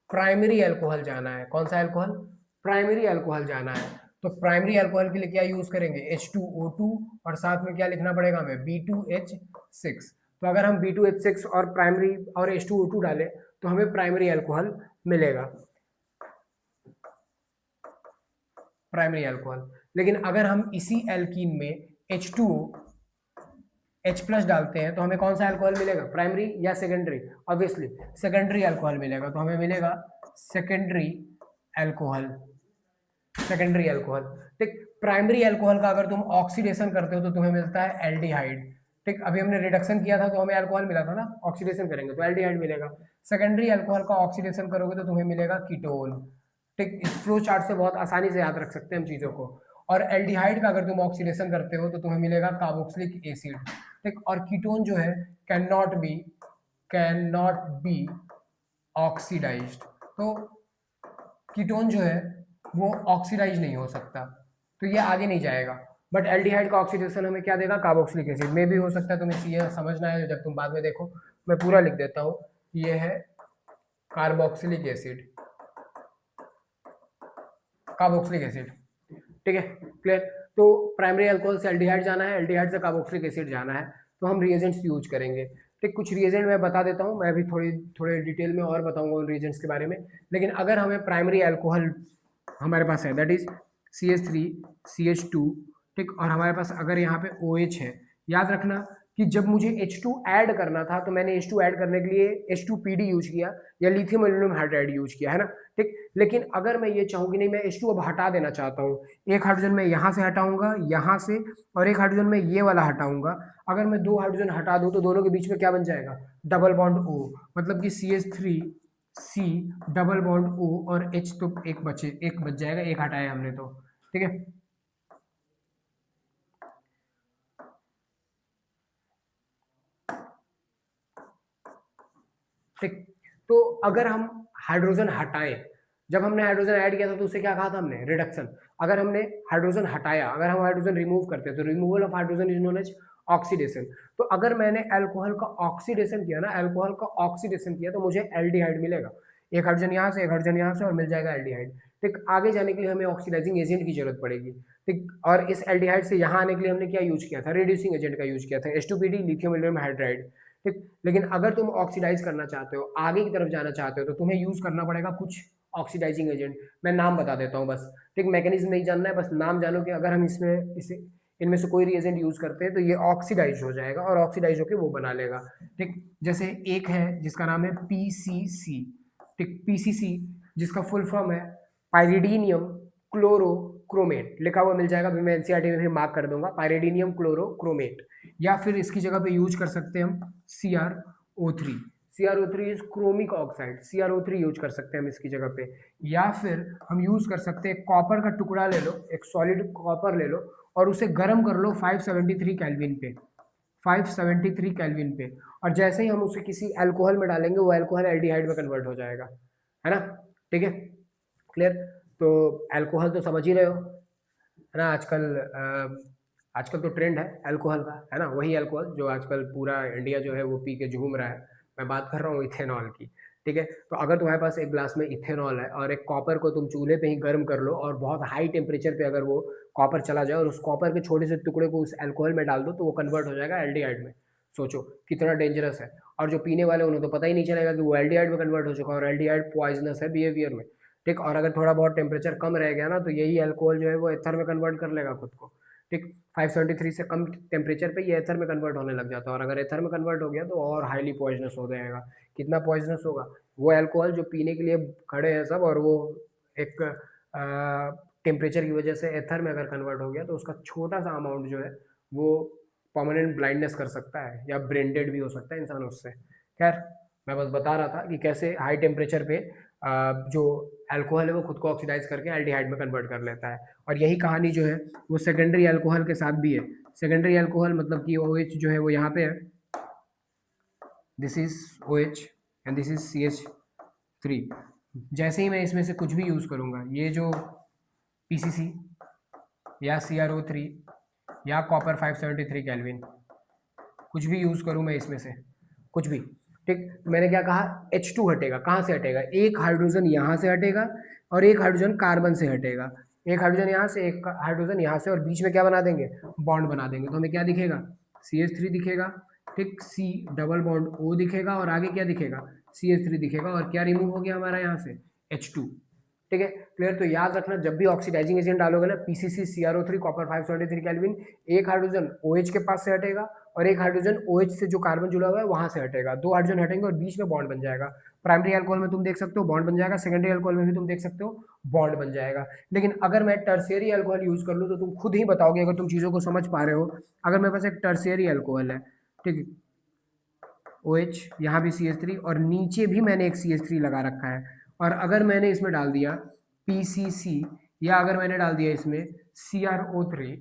प्राइमरी अल्कोहल जाना है, कौन सा अल्कोहल, प्राइमरी अल्कोहल जाना है, तो प्राइमरी अल्कोहल के लिए क्या यूज करेंगे, H2O2, और साथ में क्या लिखना पड़ेगा हमें, B2H6। तो अगर हम B2H6 और प्राइमरी और H2O2 डालें तो हमें प्राइमरी अल्कोहल मिलेगा, प्राइमरी अल्कोहल। लेकिन अगर हम इसी एल्कीन में H2H+ डालते हैं तो हमें कौन सा अल्कोहल मिलेगा, प्राइमरी या सेकेंडरी, ऑब्वियसली सेकेंडरी अल्कोहल मिलेगा। तो हमें मिलेगा सेकेंडरी अल्कोहल, सेकेंडरी अल्कोहल। ठीक, प्राइमरी अल्कोहल का अगर तुम ऑक्सीडेशन करते हो तो तुम्हें मिलता है एल्डिहाइड। ठीक, अभी हमने रिडक्शन किया था तो हमें अल्कोहल मिला था ना, ऑक्सीडेशन करेंगे तो एल्डिहाइड मिलेगा। सेकेंडरी अल्कोहल का ऑक्सीडेशन करोगे तो तुम्हें मिलेगा कीटोन। ठीक, इस फ्लो चार्ट से बहुत आसानी से याद रख सकते हैं हम चीजों को। और एल्डिहाइड का अगर तुम ऑक्सीडेशन करते हो तो तुम्हें मिलेगा कार्बोक्सिलिक एसिड। ठीक, और कीटोन जो है कैन नॉट बी ऑक्सीडाइज्ड। तो कीटोन जो है वो ऑक्सीडाइज नहीं हो सकता, तो ये आगे नहीं जाएगा। बट एल्डिहाइड का ऑक्सीडेशन हमें क्या देगा, कार्बोक्सिलिक एसिड में भी हो सकता है। तुम्हें ये समझना है जब तुम बाद में देखो, मैं पूरा लिख देता हूँ। ये है कार्बोक्सिलिक एसिड, कार्बोक्सिलिक एसिड। ठीक है, क्लियर। तो प्राइमरी अल्कोहल से एल्डिहाइड जाना है, एल्डिहाइड से कार्बोक्सिलिक एसिड जाना है, तो हम रिएजेंट्स यूज करेंगे। ठीक, कुछ रिएजेंट मैं बता देता हूँ, मैं भी थोड़े डिटेल में और बताऊंगा उन रिएजेंट्स के बारे में। लेकिन अगर हमें प्राइमरी अल्कोहल हमारे पास है, दैट इज CH3CH2। ठीक, और हमारे पास अगर यहाँ पे OH है, याद रखना कि जब मुझे H2 ऐड करना था तो मैंने H2 ऐड करने के लिए H2PD यूज किया या लिथियम एल्यूमिनियम हाइड्राइड यूज किया, है ना। ठीक, लेकिन अगर मैं ये चाहूँ कि नहीं, मैं H2 अब हटा देना चाहता हूँ, एक हाइड्रोजन मैं यहाँ से हटाऊंगा, यहाँ से, और एक हाइड्रोजन मैं ये वाला हटाऊंगा। अगर मैं 2 हाइड्रोजन हटा दूँ तो दोनों के बीच में क्या बन जाएगा, डबल बॉन्ड O, मतलब कि CH3C डबल बॉन्ड O और H, तो एक बच जाएगा, एक हटाया हमने तो। ठीक है, ठीक, तो अगर हम हाइड्रोजन हटाएं, जब हमने हाइड्रोजन ऐड किया था तो उसे क्या कहा था हमने, रिडक्शन। अगर हमने हाइड्रोजन हटाया, अगर हम हाइड्रोजन रिमूव करते हैं तो removal of hydrogen is known as oxidation. तो अगर मैंने अल्कोहल का ऑक्सीडेशन किया ना, अल्कोहल का ऑक्सीडेशन किया तो मुझे एल्डिहाइड मिलेगा। एक हाइड्रोजन यहाँ से, एक हाइड्रोजन यहाँ से, और मिल जाएगा एल्डिहाइड। ठीक, आगे जाने के लिए हमें ऑक्सीडाइजिंग एजेंट की जरूरत पड़ेगी। ठीक, और इस एल्डिहाइड से यहाँ आने के लिए हमने क्या यूज किया था, रिड्यूसिंग एजेंट का यूज किया था, H2PD लिथियम एल्यूमिनियम हाइड्राइड। ठीक, लेकिन अगर तुम ऑक्सीडाइज करना चाहते हो, आगे की तरफ जाना चाहते हो, तो तुम्हें यूज करना पड़ेगा कुछ ऑक्सीडाइजिंग एजेंट। मैं नाम बता देता हूँ बस। ठीक, मैकेनिज्म नहीं जानना है, बस नाम जानो कि अगर हम इनमें से कोई रिएजेंट यूज करते हैं तो ये ऑक्सीडाइज हो जाएगा और ऑक्सीडाइज होकर वो बना लेगा। ठीक, जैसे एक है जिसका नाम है PCC। ठीक, PCC जिसका फुल फॉर्म है पाइरिडीनियम क्लोरो क्रोमेट लिखा हुआ मिल जाएगा, अभी मैं एनसीईआरटी में भी मार्क कर दूंगा, पायरिडिनियम क्लोरोक्रोमेट। या फिर इसकी जगह पे यूज कर सकते हैं हम CrO3। CrO3 is chromic oxide, CrO3 use कर सकते हैं हम इसकी जगह पे। या फिर हम यूज कर सकते हैं कॉपर का टुकड़ा ले लो, एक सॉलिड कॉपर ले लो और उसे गर्म कर लो 573 केल्विन पे, 573 केल्विन पे, और जैसे ही हम उसे किसी अल्कोहल में डालेंगे वो अल्कोहल एल्डिहाइड में कन्वर्ट हो जाएगा, है ना। ठीक है, क्लियर। तो अल्कोहल तो समझ ही रहे हो, है ना। आजकल तो ट्रेंड है अल्कोहल का, है ना, वही अल्कोहल जो आजकल पूरा इंडिया जो है वो पी के झूम रहा है। मैं बात कर रहा हूँ इथेनॉल की। ठीक है, तो अगर तुम्हारे पास एक ग्लास में इथेनॉल है और एक कॉपर को तुम चूल्हे पे ही गर्म कर लो और बहुत हाई टेम्परेचर पे अगर वो कॉपर चला जाए और उस कॉपर के छोटे से टुकड़े को उस अल्कोहल में डाल दो तो वो कन्वर्ट हो जाएगा एल्डिहाइड में। सोचो कितना डेंजरस है। और जो पीने वाले उन्हें तो पता ही नहीं चलेगा कि वो एल्डिहाइड में कन्वर्ट हो चुका है, और एल्डिहाइड पॉइजनस है बिहेवियर में। ठीक, और अगर थोड़ा बहुत टेम्परेचर कम रह गया ना तो यही अल्कोहल जो है वो एथर में कन्वर्ट कर लेगा खुद को। ठीक, 573 से कम टेम्परेचर पे ये एथर में कन्वर्ट होने लग जाता है, और अगर एथर में कन्वर्ट हो गया तो और हाईली पॉइजनस हो जाएगा। कितना पॉइजनस होगा, वो अल्कोहल जो पीने के लिए खड़े हैं सब, और वो एक टेम्परेचर की वजह से एथर में अगर कन्वर्ट हो गया तो उसका छोटा सा अमाउंट जो है वो परमानेंट ब्लाइंडनेस कर सकता है या ब्रेन डेड भी हो सकता है इंसान उससे। खैर, मैं बस बता रहा था कि कैसे हाई टेम्परेचर पे जो अल्कोहल है वो खुद को ऑक्सीडाइज करके एल्डिहाइड में कन्वर्ट कर लेता है। और यही कहानी जो है वो सेकेंडरी अल्कोहल के साथ भी है। सेकेंडरी अल्कोहल मतलब कि OH जो है वो यहाँ पे है, this is OH and this is CH3। जैसे ही मैं इसमें से कुछ भी यूज़ करूँगा, ये जो PCC या CrO3 या कॉपर 573 केल्विन, कुछ भी यूज़ करूँ मैं इसमें से, कुछ भी। ठीक, तो मैंने क्या कहा, H2 हटेगा। कहाँ से हटेगा, एक हाइड्रोजन यहाँ से हटेगा और एक हाइड्रोजन कार्बन से हटेगा। एक हाइड्रोजन यहाँ से, एक हाइड्रोजन यहाँ से, और बीच में क्या बना देंगे, बॉन्ड बना देंगे। तो हमें क्या दिखेगा, CH3 दिखेगा। ठीक, C डबल बॉन्ड O दिखेगा, और आगे क्या दिखेगा, CH3 दिखेगा, और क्या रिमूव हो गया हमारा यहाँ से, H2। ठीक है, क्लियर। तो याद रखना, जब भी ऑक्सीडाइजिंग एजेंट डालोगे ना, PCC CrO3 कॉपर 573 केल्विन, एक हाइड्रोजन OH के पास से हटेगा और एक हाइड्रोजन OH से जो कार्बन जुड़ा हुआ है वहां से हटेगा। दो हाइड्रोजन हटेंगे और बीच में बॉन्ड बन जाएगा। प्राइमरी अल्कोहल में तुम देख सकते हो बॉन्ड बन जाएगा, सेकेंडरी अल्कोहल में भी तुम देख सकते हो बॉन्ड बन जाएगा। लेकिन अगर मैं टर्शियरी अल्कोहल यूज कर लूँ तो तुम खुद ही बताओगे अगर तुम चीजों को समझ पा रहे हो। अगर मेरे पास एक टर्शियरी अल्कोहल है, ठीक, OH, यहाँ भी CH3 और नीचे भी मैंने एक CH3 लगा रखा है, और अगर मैंने इसमें डाल दिया PCC या अगर मैंने डाल दिया इसमें CrO3,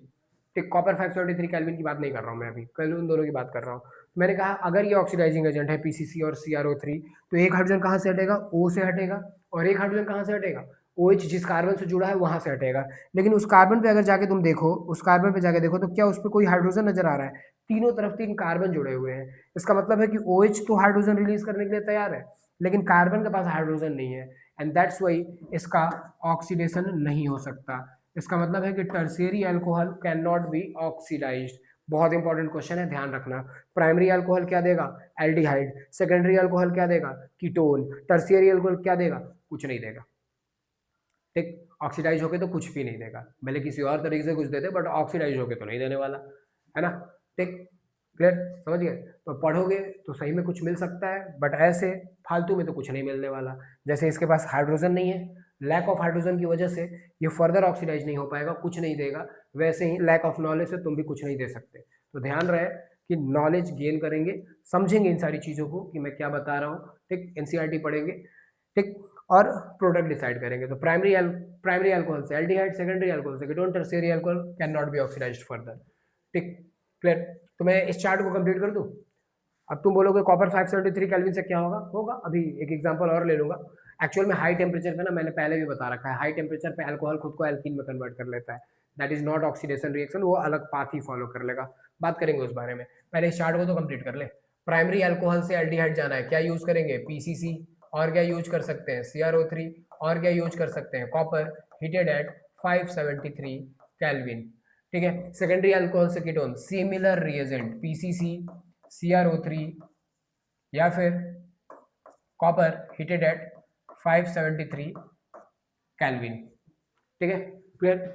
ठीक, कॉपर 573 केल्विन की बात नहीं कर रहा हूँ मैं अभी, कल उन दोनों की बात कर रहा हूँ। मैंने कहा अगर ये ऑक्सीडाइजिंग एजेंट है PCC और CrO3, तो एक हाइड्रोजन कहाँ से हटेगा, O से हटेगा, और एक हाइड्रोजन कहाँ से हटेगा, OH जिस कार्बन से जुड़ा है वहां से हटेगा। लेकिन उस कार्बन पे अगर जाके तुम देखो, उस कार्बन पे जाके देखो तो क्या उस पर कोई हाइड्रोजन नजर आ रहा है, तीनों तरफ तीन कार्बन जुड़े हुए हैं। इसका मतलब है कि OH तो हाइड्रोजन रिलीज करने के लिए तैयार है, लेकिन कार्बन के पास हाइड्रोजन नहीं है, एंड दैट्स वाई इसका ऑक्सीडेशन नहीं हो सकता। इसका मतलब है कि tertiary alcohol can not be oxidized. बहुत इंपॉर्टेंट क्वेश्चन है, ध्यान रखना। प्राइमरी अल्कोहल क्या देगा, एल्डिहाइड। सेकेंडरी अल्कोहल क्या देगा, कीटोन। टर्शियरी अल्कोहल क्या देगा, कुछ नहीं देगा। ठीक, ऑक्सीडाइज होके तो कुछ भी नहीं देगा, भले किसी और तरीके से कुछ दे दे, बट ऑक्सीडाइज होके तो नहीं देने वाला, है ना। ठीक, क्लियर, समझ गए। तो पढ़ोगे तो सही में कुछ मिल सकता है, बट ऐसे फालतू में तो कुछ नहीं मिलने वाला। जैसे इसके पास हाइड्रोजन नहीं है, लैक ऑफ हाइड्रोजन की वजह से ये फर्दर ऑक्सीडाइज नहीं हो पाएगा, कुछ नहीं देगा। वैसे ही लैक ऑफ नॉलेज से तुम भी कुछ नहीं दे सकते। तो ध्यान रहे कि नॉलेज गेन करेंगे, समझेंगे इन सारी चीज़ों को कि मैं क्या बता रहा हूँ। ठीक, एनसीईआरटी पढ़ेंगे, ठीक, और प्रोडक्ट डिसाइड करेंगे। तो प्राइमरी अल्कोहल से एल्डिहाइड, सेकेंडरी अल्कोहल से ketone, tertiary alcohol can not be oxidized further. ठीक, क्लियर। तो मैं इस चार्ट को कंप्लीट कर दूं। अब तुम बोलोगे कॉपर 573 केल्विन से क्या होगा, होगा अभी एक एग्जांपल और ले लूंगा। एक्चुअल में हाई टेम्परेचर पे ना, मैंने पहले भी बता रखा है, हाई टेम्परेचर पे अल्कोहल खुद को एल्कीन में कन्वर्ट कर लेता है। That is not oxidation reaction, वो अलग पाथ ही फॉलो कर लेगा। बात करेंगे उस बारे में, पहले इस चार्ट को तो कंप्लीट कर ले। प्राइमरी अल्कोहल से एल्डिहाइड जाना है, क्या यूज करेंगे, PCC, और क्या यूज कर सकते हैं, CrO3, और क्या यूज कर सकते हैं, कॉपर हीटेड एट 573 केल्विन। ठीक है, सेकेंडरी अल्कोहल से ketone, similar reagent, PCC, CrO3 या फिर कॉपर हीटेड एट 573 केल्विन। ठीक है, क्लियर।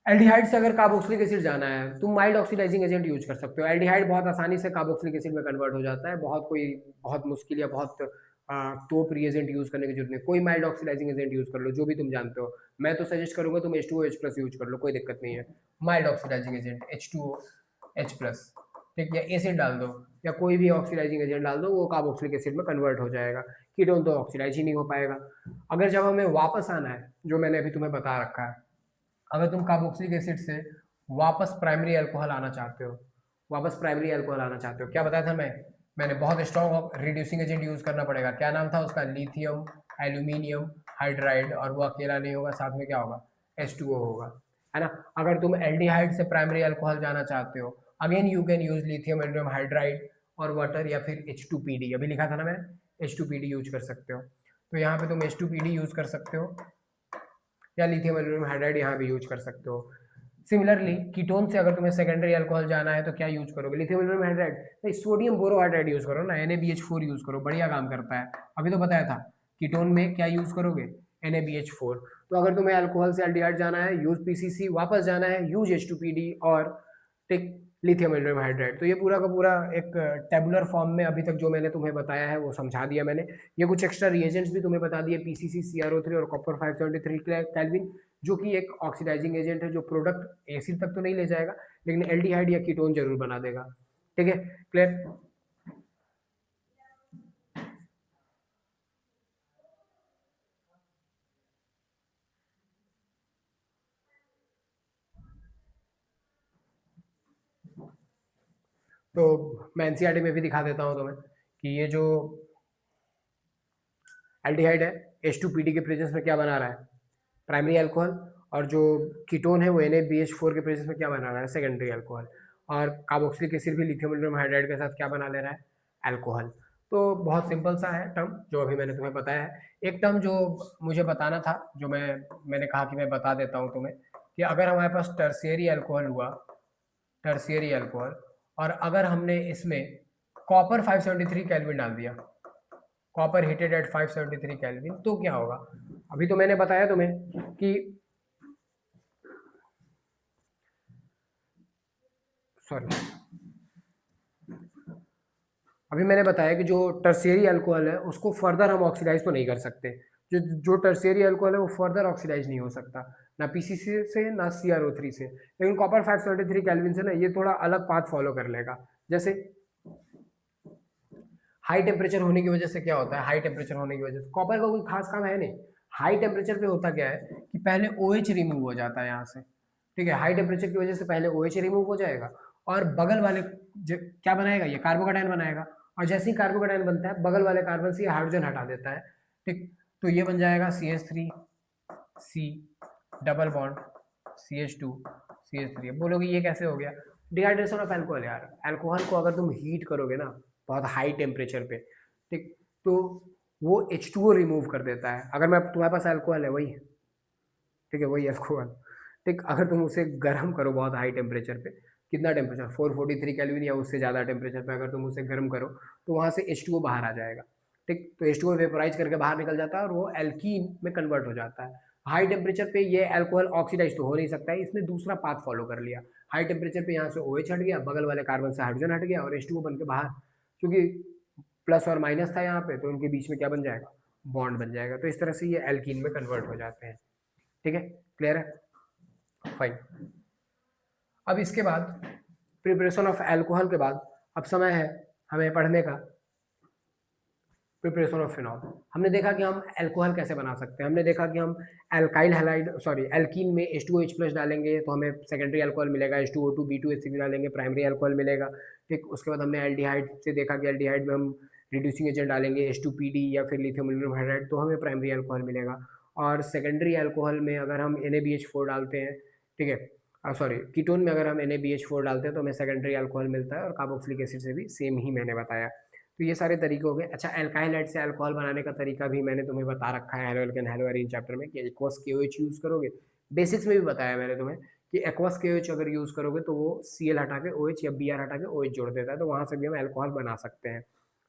एल्डिहाइड से अगर कार्बोक्सिलिक एसिड जाना है, तुम माइल्ड ऑक्सीडाइजिंग एजेंट यूज कर सकते हो। एल्डिहाइड बहुत आसानी से कार्बोक्सिलिक एसिड में कन्वर्ट हो जाता है, बहुत मुश्किल या बहुत तोप रिएजेंट यूज़ करने की जरूरत नहीं, कोई माइल्ड ऑक्सीडाइजिंग एजेंट यूज़ कर लो, जो भी तुम जानते हो। मैं तो सजेस्ट करूंगा तुम H2OH+ यूज कर लो, कोई दिक्कत नहीं है। माइल्ड ऑक्सीडाइजिंग एजेंट H2OH+, ठीक है, एसिड डाल दो या कोई भी ऑक्सीडाइजिंग एजेंट डाल दो, वो कार्बोक्सिलिक एसिड में कन्वर्ट हो जाएगा। कीटोन तो ऑक्सीडाइज ही नहीं हो पाएगा। अगर जब हमें वापस आना है, जो मैंने अभी तुम्हें बता रखा है, अगर तुम कार्बोक्सिलिक एसिड से वापस प्राइमरी अल्कोहल आना चाहते हो, वापस प्राइमरी अल्कोहल आना चाहते हो, क्या बताया था मैंने बहुत स्ट्रॉन्ग रिड्यूसिंग एजेंट यूज करना पड़ेगा। क्या नाम था उसका? लिथियम एल्यूमिनियम हाइड्राइड, और वो अकेला नहीं होगा, साथ में क्या होगा? H2O होगा, है ना। अगर तुम एल्डिहाइड से प्राइमरी अल्कोहल जाना चाहते हो, again you can use lithium aluminium hydride और वाटर, या फिर H2PD, अभी लिखा था ना मैंने, H2PD यूज कर सकते हो। तो यहाँ पे तुम H2PD यूज कर सकते हो, या लिथियम एल्यूमिनियम हाइड्राइड यहाँ भी यूज कर सकते हो। सिमिलरली कीटोन से अगर तुम्हें सेकेंडरी अल्कोहल जाना है तो क्या यूज करोगे? लिथियम एल्यूमिनियम हाइड्राइड नहीं, सोडियम बोरोहाइड्राइड यूज करो ना, NaBH4 यूज करो, बढ़िया काम करता है। अभी तो बताया था कीटोन में क्या यूज करोगे? NaBH4। तो अगर तुम्हें अल्कोहल से एल्डिहाइड जाना है, यूज PCC, वापस जाना है, यूज H2PD और टेक लिथियम एल्यूमिनियम हाइड्राइड। तो ये पूरा का पूरा एक टेबुलर फॉर्म में अभी तक जो मैंने तुम्हें बताया है वो समझा दिया मैंने। ये कुछ एक्स्ट्रा रिएजेंट्स भी तुम्हें बता दिए, PCC, CrO3 और कॉपर 573 केल्विन, जो कि एक ऑक्सीडाइजिंग एजेंट है, जो प्रोडक्ट एसिड तक तो नहीं ले जाएगा, लेकिन एल्डिहाइड या कीटोन जरूर बना देगा। ठीक है, क्लियर? तो मैं एनसीईआरटी में भी दिखा देता हूँ तुम्हें कि ये जो एल्डिहाइड है, H2PD के प्रेजेंस में क्या बना रहा है? Primary alcohol. और जो कीटोन है वो NaBH4 के प्रेजेंस में क्या बना रहा है? Secondary alcohol. और कार्बोक्सिलिक एसिड भी लिथियम एल्यूमिनियम हाइड्राइड के साथ क्या बना ले रहा है? अल्कोहल। तो बहुत सिंपल सा है टर्म जो अभी मैंने तुम्हें बताया है। एक टर्म जो मुझे बताना था, जो मैंने कहा कि मैं बता देता हूँ तुम्हें, कि अगर हमारे पास टर्शियरी अल्कोहल हुआ, टर्शियरी अल्कोहल, और अगर हमने इसमें कॉपर 573 केल्विन डाल दिया, कॉपर हीटेड एट 573 केल्विन, तो क्या होगा? अभी तो मैंने बताया तुम्हें कि, सॉरी, अभी मैंने बताया कि जो टर्शियरी अल्कोहल है उसको फर्दर हम ऑक्सीडाइज तो नहीं कर सकते। जो जो टर्शियरी अल्कोहल है वो फर्दर ऑक्सीडाइज नहीं हो सकता, ना PCC से ना CrO3 से। लेकिन कॉपर 573 केल्विन से ना ये थोड़ा अलग पाथ फॉलो कर लेगा। जैसे हाई टेम्परेचर होने की वजह से क्या होता है? हाई टेम्परेचर होने की वजह से कॉपर का कोई खास काम है नहीं। हाई टेम्परेचर पे होता क्या है कि पहले OH रिमूव हो जाता है यहाँ से। ठीक है, हाई टेम्परेचर की वजह से पहले OH रिमूव हो जाएगा, और बगल वाले क्या बनाएगा? ये कार्बोकेटायन बनाएगा। और जैसे ही कार्बोकेटायन बनता है, बगल वाले कार्बन से हाइड्रोजन हटा देता है। ठीक, तो ये बन जाएगा CH3C double bond CH2 CH3। बोलोगे ये कैसे हो गया? डिहाइड्रेशन ऑफ अल्कोहल यार। अल्कोहल को अगर तुम हीट करोगे ना बहुत हाई टेम्परेचर पे, ठीक, तो वो H2O रिमूव कर देता है। अगर मैं तुम्हारे पास अल्कोहल है वही, ठीक है, वही अल्कोहल, ठीक, अगर तुम उसे गर्म करो बहुत हाई टेम्परेचर पे, कितना टेम्परेचर, 443 केल्विन या उससे ज़्यादा टेम्परेचर पे अगर तुम उसे गर्म करो, तो वहाँ से H2O बाहर आ जाएगा। ठीक, तो H2O वेपोराइज करके बाहर निकल जाता है और वो एल्कीन में कन्वर्ट हो जाता है। हाई टेम्परेचर पे ये अल्कोहल ऑक्सीडाइज तो हो नहीं सकता है, इसने दूसरा पाथ फॉलो कर लिया। हाई टेम्परेचर पे यहाँ से OH हट गया, बगल वाले कार्बन से हाइड्रोजन हट गया, और H2O बन के बाहर, क्योंकि प्लस और माइनस था यहाँ पे, तो उनके बीच में क्या बन जाएगा? बॉन्ड बन जाएगा। तो इस तरह से ये एल्कीन में कन्वर्ट हो जाते हैं। ठीक है, क्लियर है? फाइन। अब इसके बाद प्रिपरेशन ऑफ अल्कोहल के बाद अब समय है हमें पढ़ने का प्रिपरेशन ऑफ फिनॉल। हमने देखा कि हम अल्कोहल कैसे बना सकते हैं, हमने देखा कि हम एल्काइल हैलाइड सॉरी एल्कीन में H2OH+ डालेंगे तो हमें सेकेंडरी अल्कोहल मिलेगा, H2O2 B2H6 डालेंगे प्राइमरी अल्कोहल मिलेगा। ठीक, उसके बाद हमने एल्डिहाइड से देखा कि एल्डिहाइड में हम रिड्यूसिंग एजेंट डालेंगे H2PD या फिर लिथियम एल्यूमिनियम हाइड्राइड, तो हमें प्राइमरी अल्कोहल मिलेगा। और सेकेंडरी अल्कोहल में अगर हम NaBH4 डालते हैं, ठीक है, सॉरी कीटोन में अगर हम NaBH4 डालते हैं तो हमें सेकेंडरी अल्कोहल मिलता है, और कार्बोक्सिलिक एसिड से भी सेम ही मैंने बताया। तो ये सारे तरीके हो गए। अच्छा, अल्काइल हाइड से अल्कोहल बनाने का तरीका भी मैंने तुम्हें बता रखा है hello alkane halo arene chapter में, कि एक्वस KOH यूज़ करोगे। बेसिक्स में भी बताया मैंने तुम्हें कि एक्वस KOH अगर यूज़ करोगे तो वो Cl हटा के OH या Br हटा के OH जोड़ देता है, तो वहाँ से भी हम अल्कोहल बना सकते हैं।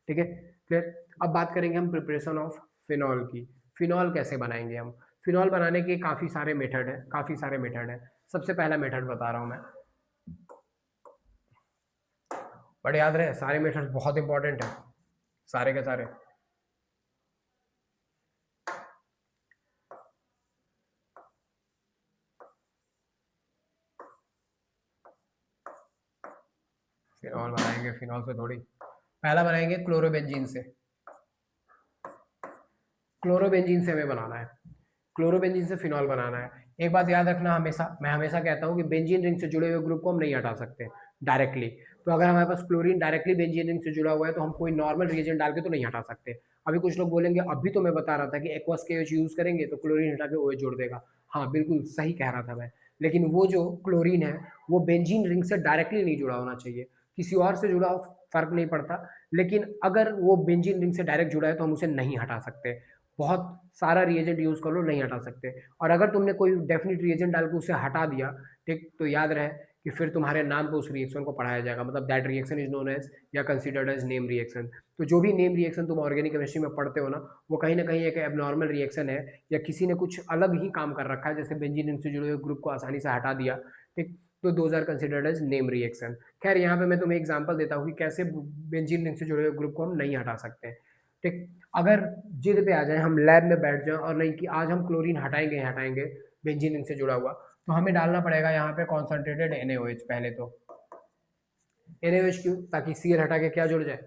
ठीक है, क्लियर? अब बात करेंगे हम प्रिपरेशन ऑफ फिनॉल की। फिनॉल कैसे बनाएंगे हम? फिनॉल बनाने के काफ़ी सारे मेथड है, काफ़ी सारे मेथड है। सबसे पहला मेथड बता रहा हूँ मैं, बट याद रहे सारे मेथड बहुत इंपॉर्टेंट है, सारे के सारे। फिनॉल बनाएंगे, फिनॉल से थोड़ी, पहला बनाएंगे क्लोरोबेंजीन से, क्लोरोबेंजीन से हमें बनाना है, क्लोरोबेंजीन से फिनॉल बनाना है। एक बात याद रखना, हमेशा मैं हमेशा कहता हूँ कि बेंजीन रिंग से जुड़े हुए ग्रुप को हम नहीं हटा सकते डायरेक्टली। तो अगर हमारे पास क्लोरीन डायरेक्टली बेंजीन रिंग से जुड़ा हुआ है तो हम कोई नॉर्मल रिएजेंट डाल के तो नहीं हटा सकते। अभी कुछ लोग बोलेंगे, अभी तो मैं बता रहा था कि एक्वस KOH यूज करेंगे तो क्लोरीन हटा के OH जोड़ देगा। हाँ बिल्कुल सही कह रहा था मैं, लेकिन वो जो क्लोरीन है वो बेंजीन रिंग से डायरेक्टली नहीं जुड़ा होना चाहिए, किसी और से जुड़ा हो फर्क नहीं पड़ता, लेकिन अगर वो बेंजीन रिंग से डायरेक्ट जुड़ा है तो हम उसे नहीं हटा सकते। बहुत सारा रिएजेंट यूज कर लो, नहीं हटा सकते। और अगर तुमने कोई डेफिनेट रिएजेंट डाल के उसे हटा दिया, ठीक, तो याद रहे कि फिर तुम्हारे नाम पे उस रिएक्शन को पढ़ाया जाएगा, मतलब that reaction is known as या कंसिडर्ड एज नेम रिएक्शन। तो जो भी नेम रिएक्शन तुम ऑर्गेनिक केमिस्ट्री में पढ़ते हो ना, वो कहीं ना कहीं एक एबनॉर्मल रिएक्शन है, या किसी ने कुछ अलग ही काम कर रखा है, जैसे बेंजीन रिंग से जुड़े हुए ग्रुप को आसानी से हटा दिया, ठीक, तो those are considered as name reaction. खैर यहाँ पे मैं तुम्हें एग्जांपल देता हूँ कि कैसे बेंजीन रिंग से जुड़े हुए ग्रुप को हम नहीं हटा सकते हैं, ठीक। अगर जिद पे आ जाए, हम लैब में बैठ जाएं और नहीं कि आज हम क्लोरीन हटाएंगे हटाएंगे बेंजीन रिंग से जुड़ा हुआ, तो हमें डालना पड़ेगा यहाँ पे कॉन्सेंट्रेटेड NaOH। पहले तो NaOH क्यों, ताकि Cl हटा के क्या जुड़ जाए,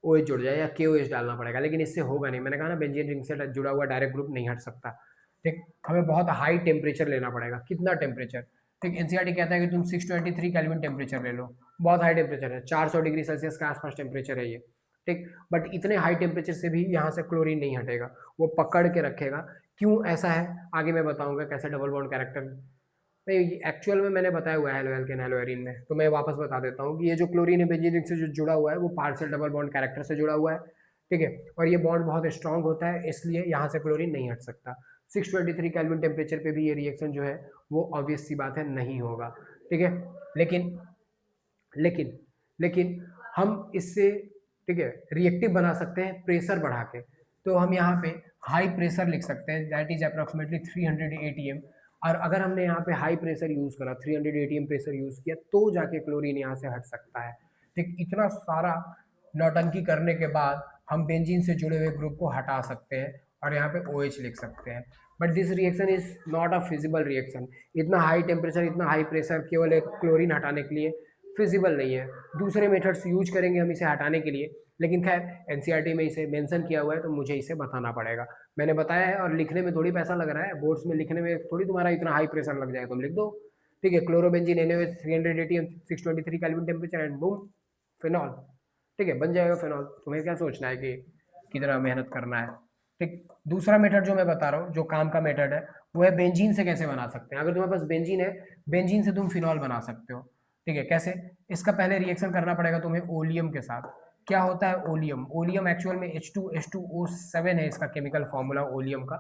OH जुड़ जाए, या KOH डालना पड़ेगा, लेकिन इससे होगा नहीं। मैंने कहा ना बेंजीन रिंग से जुड़ा हुआ डायरेक्ट ग्रुप नहीं हट सकता, ठीक। हमें बहुत हाई टेम्परेचर लेना पड़ेगा। कितना टेम्परेचर, ठीक, एनसीईआरटी कहता है कि तुम 623 केल्विन टेम्परेचर ले लो, बहुत हाई टेम्परेचर है, 400 डिग्री सेल्सियस के आसपास टेम्परेचर है ये, ठीक। बट इतने हाई टेम्परेचर से भी यहाँ से क्लोरीन नहीं हटेगा, वो पकड़ के रखेगा। क्यों ऐसा है आगे मैं बताऊंगा, कैसे डबल बॉन्ड कैरेक्टर। नहीं, एक्चुअल में मैंने बताया हुआ है हेलो एल्केन हेलो एरीन में, तो मैं वापस बता देता हूँ कि ये जो क्लोरीन है बेंजीन रिंग से जो जुड़ा हुआ है वो पार्शियल डबल बॉन्ड कैरेक्टर से जुड़ा हुआ है, ठीक है। और ये बॉन्ड बहुत स्ट्रांग होता है, इसलिए यहाँ से क्लोरीन नहीं हट सकता। 623 केल्विन टेम्परेचर पे भी ये रिएक्शन जो है वो ऑब्वियस सी बात है नहीं होगा, ठीक है। लेकिन लेकिन लेकिन हम इससे, ठीक है, रिएक्टिव बना सकते हैं प्रेशर बढ़ा के। तो हम यहाँ पे हाई प्रेशर लिख सकते हैं, दैट इज अप्रोक्सीमेटली 300 ATM। और अगर हमने यहाँ पे हाई प्रेशर यूज करा, 300 ATM प्रेशर यूज किया, तो जाके क्लोरीन यहाँ से हट सकता है, ठीक। इतना सारा नौटंकी करने के बाद हम बेंजीन से जुड़े हुए ग्रुप को हटा सकते हैं और यहाँ पे OH लिख सकते हैं। But this reaction is not a feasible reaction. इतना हाई टेम्परेचर, इतना हाई प्रेशर केवल एक क्लोरीन हटाने के लिए फिजिबल नहीं है। दूसरे मेथड्स यूज करेंगे हम इसे हटाने के लिए, लेकिन खैर एनसीईआरटी में इसे मेंशन किया हुआ है तो मुझे इसे बताना पड़ेगा। मैंने बताया है, और लिखने में थोड़ी पैसा लग रहा है, बोर्ड्स में लिखने में थोड़ी तुम्हारा इतना हाई प्रेशर लग जाएगा, तुम लिख दो, ठीक है, chlorobenzene NaOH 300 ATM 623 kelvin temperature and boom phenol, ठीक है, बन जाएगा फिनॉल। तुम्हें क्या सोचना है कि कितना मेहनत करना है, ठीक। दूसरा मेथड जो मैं बता रहा हूँ, जो काम का मेथड है, वो है बेंजीन से कैसे बना सकते हैं। अगर तुम्हारे पास बेंजीन है, बेंजीन से तुम फिनॉल बना सकते हो, ठीक है। कैसे, इसका पहले रिएक्शन करना पड़ेगा तुम्हें ओलियम के साथ। क्या होता है ओलियम, ओलियम एक्चुअल में H2H2O7 है इसका केमिकल फॉर्मूला ओलियम का।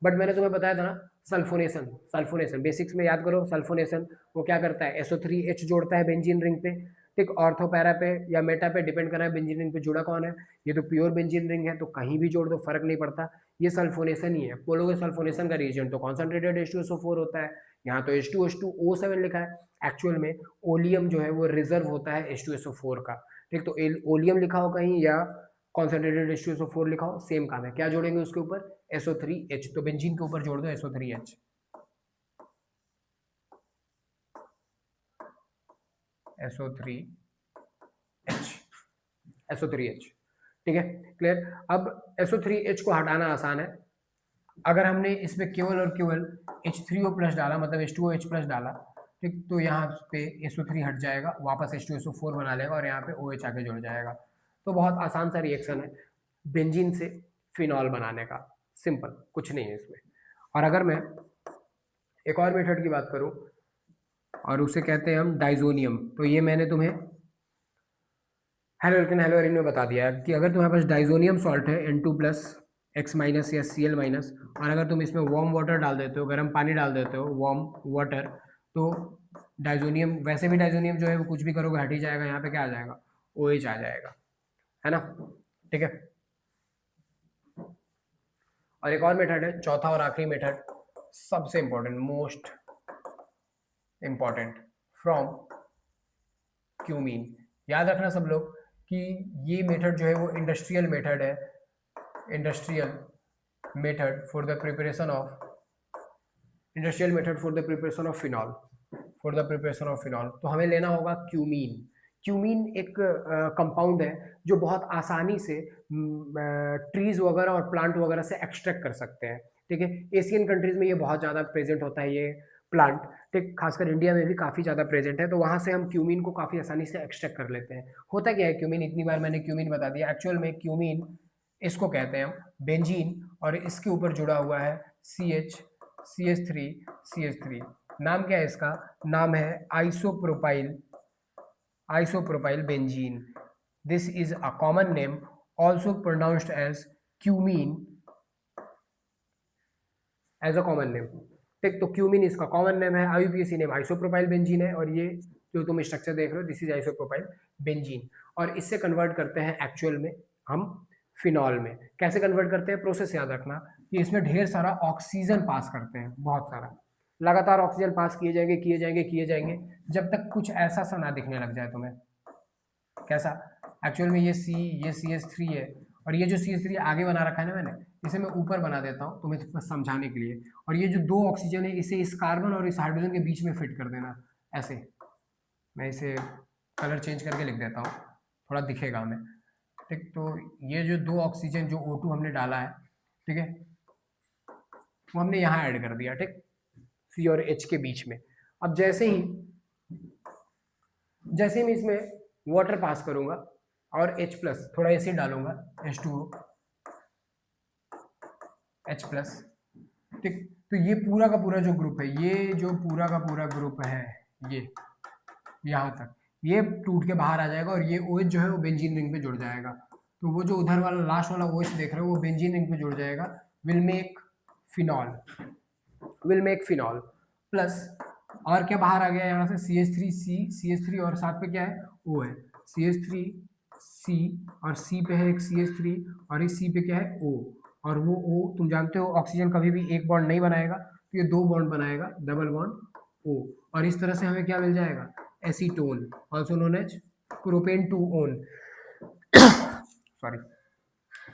बट मैंने तुम्हें बताया था ना सल्फोनेशन, सल्फोनेशन बेसिक्स में याद करो। सल्फोनेशन वो क्या करता है, SO3H जोड़ता है बेंजीन रिंग पे, ठीक। ऑर्थो पैरा पे या मेटा पे डिपेंड कर रहा है बेंजीन रिंग पे जुड़ा कौन है। ये तो प्योर बेंजीन रिंग है तो कहीं भी जोड़ दो फर्क नहीं पड़ता, ये सल्फोनेशन ही है। बोलोगे सल्फोनेशन का रीजन तो कॉन्सेंट्रेटेड H2SO4 होता है, यहाँ तो H2H2O7 लिखा है। एक्चुअल में ओलियम जो है वो रिजर्व होता है H2SO4 का, ठीक। तो ओलियम लिखा हो कहीं या कॉन्सेंट्रेटेड H2SO4 लिखा हो, सेम काम है। क्या जोड़ेंगे उसके ऊपर, SO3H, तो बेंजीन के ऊपर जोड़ दो SO3H, SO3H, SO3H, ठीक है, क्लियर। अब SO3H को हटाना आसान है। अगर हमने इसमें केवल और केवल H3O प्लस डाला, मतलब H2OH प्लस डाला, ठीक, तो यहाँ पे SO3 हट जाएगा, वापस H2SO4 बना लेगा और यहाँ पे OH आके जुड़ जाएगा। तो बहुत आसान सा रिएक्शन है बेंजीन से फिनॉल बनाने का, सिंपल, कुछ नहीं है इसमें। और अगर मैं एक और मेथड की बात करूं, और उसे कहते हैं हम डाइजोनियम, तो ये मैंने तुम्हें हेलोल्केन हेलोरिन में बता दिया है कि अगर तुम्हारे पास डाइजोनियम सॉल्ट है N2 प्लस X माइनस या Cl माइनस, और अगर तुम इसमें वार्म वाटर डाल देते हो, गर्म पानी डाल देते हो, वार्म वाटर, तो डाइजोनियम, वैसे भी डाइजोनियम जो है वो कुछ भी करोगे हट ही जाएगा, यहाँ पे क्या आ जाएगा, OH आ जाएगा, है ना, ठीक है। और एक और मेथड है, चौथा और आखिरी मेथड, सबसे important, most important, from cumene. याद रखना सब लोग कि ये मेथड जो है वो इंडस्ट्रियल मेथड है, industrial method for the preparation of, industrial method for the preparation of phenol, for the preparation of phenol. तो हमें लेना होगा क्यूमीन। क्यूमीन एक कंपाउंड है जो बहुत आसानी से ट्रीज वगैरह और प्लांट वगैरह से एक्सट्रैक्ट कर सकते हैं। ठीक है, एशियन कंट्रीज में ये बहुत ज़्यादा प्रेजेंट होता है ये प्लांट। ठीक, खासकर इंडिया में भी काफ़ी ज़्यादा प्रेजेंट है, तो वहाँ से हम क्यूमीन को काफ़ी आसानी से एक्सट्रैक्ट कर लेते हैं। होता क्या है क्यूमीन, इतनी बार मैंने क्यूमीन बता दिया, एक्चुअल में क्यूमीन इसको कहते हैं हम बेंजीन, और इसके ऊपर जुड़ा हुआ है CH3 नाम क्या है इसका, नाम है isopropyl benzene. This is a common name also pronounced as cumene as a common name. ठीक, तो क्यूमीन इसका कॉमन नेम है, आईयूपीएसी नेम आइसोप्रोपाइल बेंजीन है, और ये जो तुम स्ट्रक्चर देख रहे हो दिस इज आइसोप्रोपाइल बेंजीन। और इससे कन्वर्ट करते हैं एक्चुअल में हम फिनॉल में। कैसे कन्वर्ट करते हैं, प्रोसेस याद रखना कि इसमें ढेर सारा ऑक्सीजन पास करते हैं, बहुत सारा, लगातार ऑक्सीजन पास किए जाएंगे किए जाएंगे किए जाएंगे, जब तक कुछ ऐसा सा ना दिखने लग जाए तुम्हें। कैसा, एक्चुअल में ये CH3 है, और ये जो CH3 आगे बना रखा है ना मैंने, इसे मैं ऊपर बना देता हूँ तुम्हें बस समझाने के लिए। और ये जो दो ऑक्सीजन है इसे इस कार्बन और इस हाइड्रोजन के बीच में फिट कर देना ऐसे। मैं इसे कलर चेंज करके लिख देता हूँ, थोड़ा दिखेगा हमें। ठीक, तो ये जो दो ऑक्सीजन जो O2 हमने डाला है, ठीक है, वो हमने यहाँ ऐड कर दिया। ठीक, C और H के बीच में। अब जैसे ही मैं इसमें वाटर पास करूंगा और H+ थोड़ा एसिड डालूंगा, H2O H+, ठीक, तो ये पूरा का पूरा जो ग्रुप है, ये जो पूरा का पूरा ग्रुप है, ये यहाँ तक ये टूट के बाहर आ जाएगा, और ये OH जो है वो बेंजीन रिंग पे जुड़ जाएगा। तो वो जो उधर वाला लास्ट वाला OH देख रहे हो वो बेंजीन रिंग पे जुड़ जाएगा, विल मेक फिनॉल, प्लस और क्या बाहर आ गया यहाँ से, CH3 और साथ पे क्या है, O है, CH3C, और C पे है एक CH3, और इस C पे क्या है, O, और वो O तुम जानते हो ऑक्सीजन कभी भी एक बॉन्ड नहीं बनाएगा, तो ये दो बॉन्ड बनाएगा, डबल बॉन्ड O, और इस तरह से हमें क्या मिल जाएगा, acetone, also known as propane two one sorry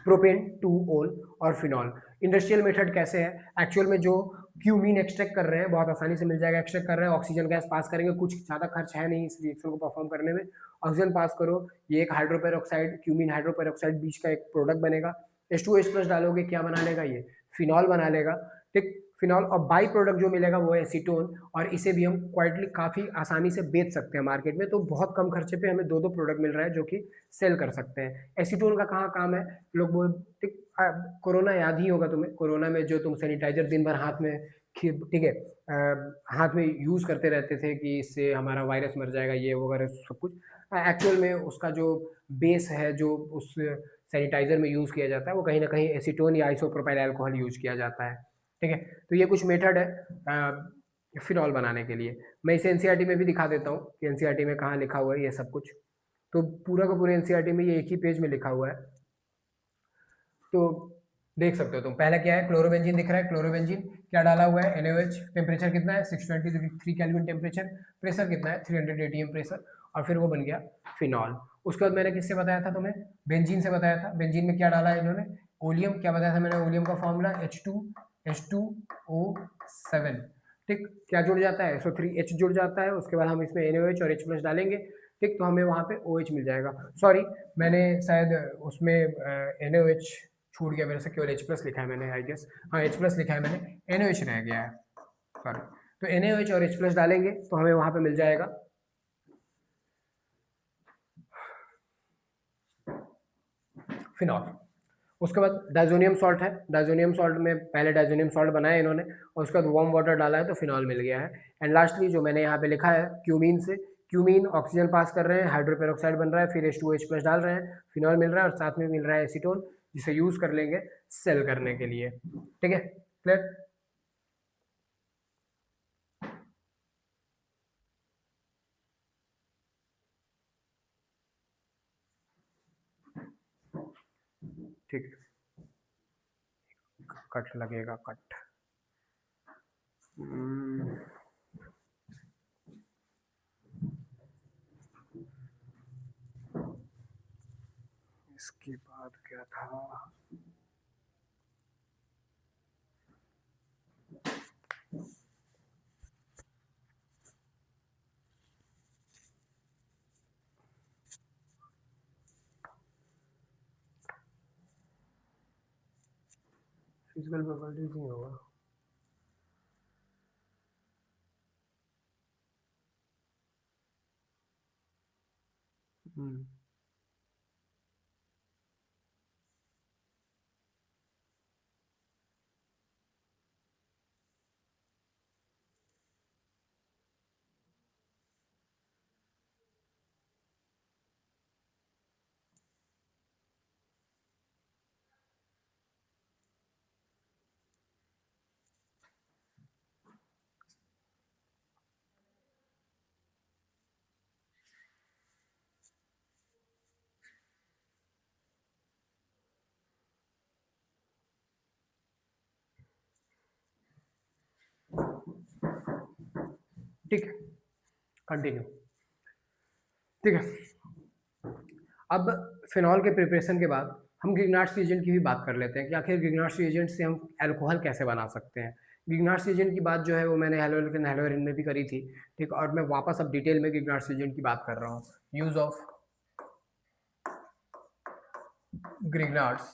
propane two one और फिनॉल। इंडस्ट्रियल मेथड कैसे है, एक्चुअल में जो क्यूमीन एक्सट्रैक्ट कर रहे हैं बहुत आसानी से मिल जाएगा, एक्सट्रैक्ट कर रहे हैं, ऑक्सीजन गैस पास करेंगे, कुछ ज़्यादा खर्च है नहीं इस रिएक्शन को परफॉर्म करने में। ऑक्सीजन पास करो, ये एक हाइड्रोपेरोक्साइड, क्यूमीन हाइड्रोपेरोक्साइड बीच का एक प्रोडक्ट बनेगा, H2H+ डालोगे क्या बना लेगा, ये फिनॉल बना लेगा। ठीक, फिनॉल, और बाई प्रोडक्ट जो मिलेगा वो है एसीटोन, और इसे भी हम क्वाइटली काफ़ी आसानी से बेच सकते हैं मार्केट में, तो बहुत कम खर्चे पे हमें दो दो प्रोडक्ट मिल रहा है जो कि सेल कर सकते हैं। एसीटोन का कहाँ काम है, लोग बोल, ठीक, कोरोना याद ही होगा तुम्हें, कोरोना में जो तुम सैनिटाइजर दिन भर हाथ में, ठीक है, हाथ में यूज़ करते रहते थे कि इससे हमारा वायरस मर जाएगा ये वगैरह सब कुछ, एक्चुअल में उसका जो बेस है जो उस सैनिटाइजर में यूज़ किया जाता है वो कहीं ना कहीं एसीटोन या आइसोप्रोपाइल अल्कोहल यूज किया जाता है। ठीक है, तो ये कुछ मेथड है फिनॉल बनाने के लिए। मैं इसे एनसीईआरटी में भी दिखा देता हूँ कि एनसीईआरटी में कहाँ लिखा हुआ है ये सब कुछ। तो पूरा का पूरा एनसीईआरटी में ये एक ही पेज में लिखा हुआ है, तो देख सकते हो तुम। पहला क्या है, क्लोरोबेंजीन दिख रहा है, क्लोरोबेंजीन क्या डाला हुआ है, NaOH, टेम्परेचर कितना है 623 केल्विन टेम्परेचर, प्रेशर कितना है 300 atm प्रेशर, और फिर वो बन गया फिनॉल। उसके बाद मैंने किससे बताया था तुम्हें, बेंजीन से बताया था। बेंजीन में क्या डाला है इन्होंने, ओलियम, क्या बताया था मैंने, ओलियम का फॉर्मूला H2O7। ठीक, क्या जुड़ जाता है, SO3H जुड़ जाता है, उसके बाद हम इसमें NaOH और H+ डालेंगे। ठीक, तो हमें वहाँ पे OH मिल जाएगा। सॉरी, मैंने शायद उसमें NaOH छूट गया मेरे से, केवल H+ लिखा है मैंने, आई गेस, हाँ H+ लिखा है मैंने, NaOH रह गया है, सॉरी। तो NaOH और H+ डालेंगे तो हमें वहाँ पे मिल जाएगा फिनॉल। उसके बाद डाइजोनियम सॉल्ट है, डाइजोनियम सॉल्ट में पहले डाइजोनियम सॉल्ट बनाया इन्होंने, और उसके बाद वार्म वाटर डाला है तो फिनॉल मिल गया है। एंड लास्टली जो मैंने यहाँ पे लिखा है क्यूमीन से, क्यूमीन ऑक्सीजन पास कर रहे हैं, हाइड्रोपेरोक्साइड बन रहा है, फिर H2H+ डाल रहे हैं, फिनॉल मिल रहा है, और साथ में मिल रहा है एसीटोन, जिसे यूज कर लेंगे सेल करने के लिए। ठीक है, क्लियर। ठीक है, कट लगेगा, कट। इसके बाद क्या था, फिजिकल प्रॉपर्टीज नहीं होगा। हम्म, ठीक है, कंटिन्यू। ठीक है, अब फिनॉल के प्रिपरेशन के बाद हम ग्रिग्नार्ड्स रिएजेंट की भी बात कर लेते हैं कि आखिर ग्रिग्नार्ड्स रिएजेंट से हम अल्कोहल कैसे बना सकते हैं। ग्रिग्नार्ड्स रिएजेंट की बात जो है वो मैंने हेलोजन हेलोरिन में भी करी थी। ठीक, और मैं वापस अब डिटेल में ग्रिग्नार्ड्स रिएजेंट की बात कर रहा हूँ। Use of Grignard's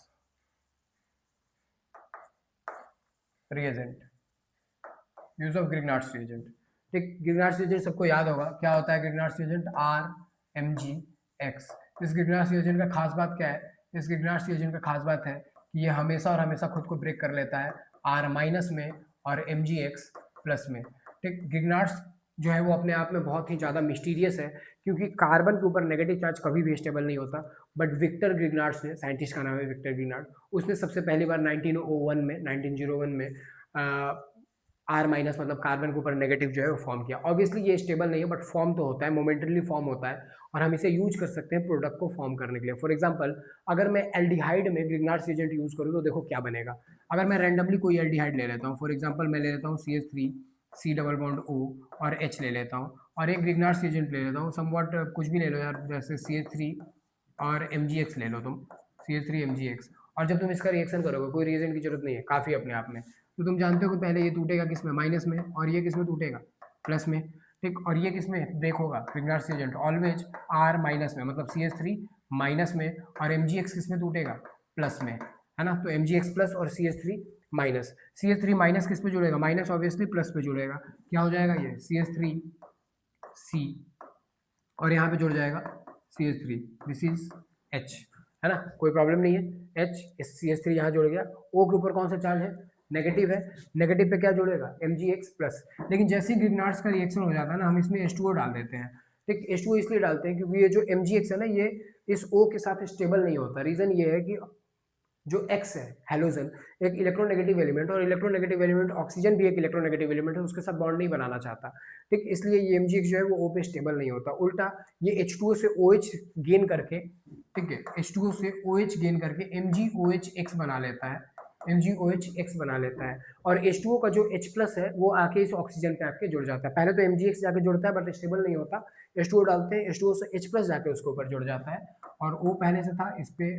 reagent, use of Grignard's reagent. ठीक, ग्रिग्नार्ड्स रिएजेंट सबको याद होगा क्या होता है। Grignard's reagent RMgX। इस ग्रिग्नार्ड्स रिएजेंट का खास बात क्या है? इस ग्रिग्नार्ड्स रिएजेंट का खास बात है कि ये हमेशा और हमेशा खुद को ब्रेक कर लेता है R माइनस में और MgX प्लस में। ठीक, ग्रिग्नार्ड्स जो है वो अपने आप में बहुत ही ज़्यादा मिस्टीरियस है, क्योंकि कार्बन के ऊपर नेगेटिव चार्ज कभी भी स्टेबल नहीं होता। बट विक्टर ग्रिग्नार्ड्स ने, साइंटिस्ट का नाम है विक्टर ग्रिग्नार्ड, उसने सबसे पहली बार 1901 में आर माइनस मतलब कार्बन के ऊपर नेगेटिव जो है वो फॉर्म किया। ऑब्वियसली ये स्टेबल नहीं है, बट फॉर्म तो होता है, मोमेंटरली फॉर्म होता है, और हम इसे यूज कर सकते हैं प्रोडक्ट को फॉर्म करने के लिए। फॉर एग्जांपल, अगर मैं एल्डिहाइड में ग्रिग्नार्ड्स एजेंट यूज करूँ तो देखो क्या बनेगा। अगर मैं रैंडमली कोई एल्डिहाइड ले लेता हूँ, फॉर एग्जाम्पल मैं ले लेता हूँ CH3 C double bond O और H ले लेता हूँ, और एक ग्रिग्नार्ड्स एजेंट ले लेता हूँ समवॉट कुछ भी ले लो यार, जैसे CH3 और MgX ले लो तुम, CH3 MgX। और जब तुम इसका रिएक्शन करोगे, कोई रिएजेंट की जरूरत नहीं है, काफ़ी अपने आप में, तो तुम जानते हो कि पहले ये टूटेगा किस में, माइनस में, और ये किस में टूटेगा, प्लस में। ठीक, और ये किस में ब्रेक होगा, Grignard's agent always R minus में, मतलब CH3 माइनस में, और MgX किस में टूटेगा, प्लस में, है ना। तो MgX प्लस और CH3 माइनस, CH3 माइनस किस पे जुड़ेगा, माइनस ऑब्वियसली प्लस पे जुड़ेगा, क्या हो जाएगा ये CH3C, और यहाँ पे जुड़ जाएगा CH3, दिस इज H, है ना, कोई प्रॉब्लम नहीं है। H CH3 यहाँ जुड़ गया। O के ऊपर कौन सा चार्ज है, नेगेटिव है, नेगेटिव पे क्या जुड़ेगा, MgX प्लस। लेकिन जैसे ही ग्रिग्नार्ड्स का रिएक्शन हो जाता है ना, हम इसमें H2O डाल देते हैं। ठीक, H2O इसलिए डालते हैं क्योंकि ये जो MgX है ना, ये इस O के साथ स्टेबल नहीं होता। रीजन ये है कि जो X है, हेलोजन, एक इलेक्ट्रोनेगेटिव एलिमेंट, और इलेक्ट्रोनेगेटिव एलिमेंट ऑक्सीजन भी एक इलेक्ट्रोनेगेटिव एलिमेंट है, उसके साथ बॉन्ड नहीं बनाना चाहता। ठीक, इसलिए ये MgX जो है वो O पे स्टेबल नहीं होता। उल्टा ये H2O से OH गेन करके, ठीक है, H2O से OH गेन करके MgOHX बना लेता है, MgOHX बना लेता है। और H2O का जो H प्लस है वो आके इस ऑक्सीजन पे आके जुड़ जाता है। पहले तो MgX जाके जुड़ता है बट स्टेबल नहीं होता, H2O डालते हैं, H2O से H प्लस जाके उसके ऊपर जुड़ जाता है, और O पहले से था इस पे,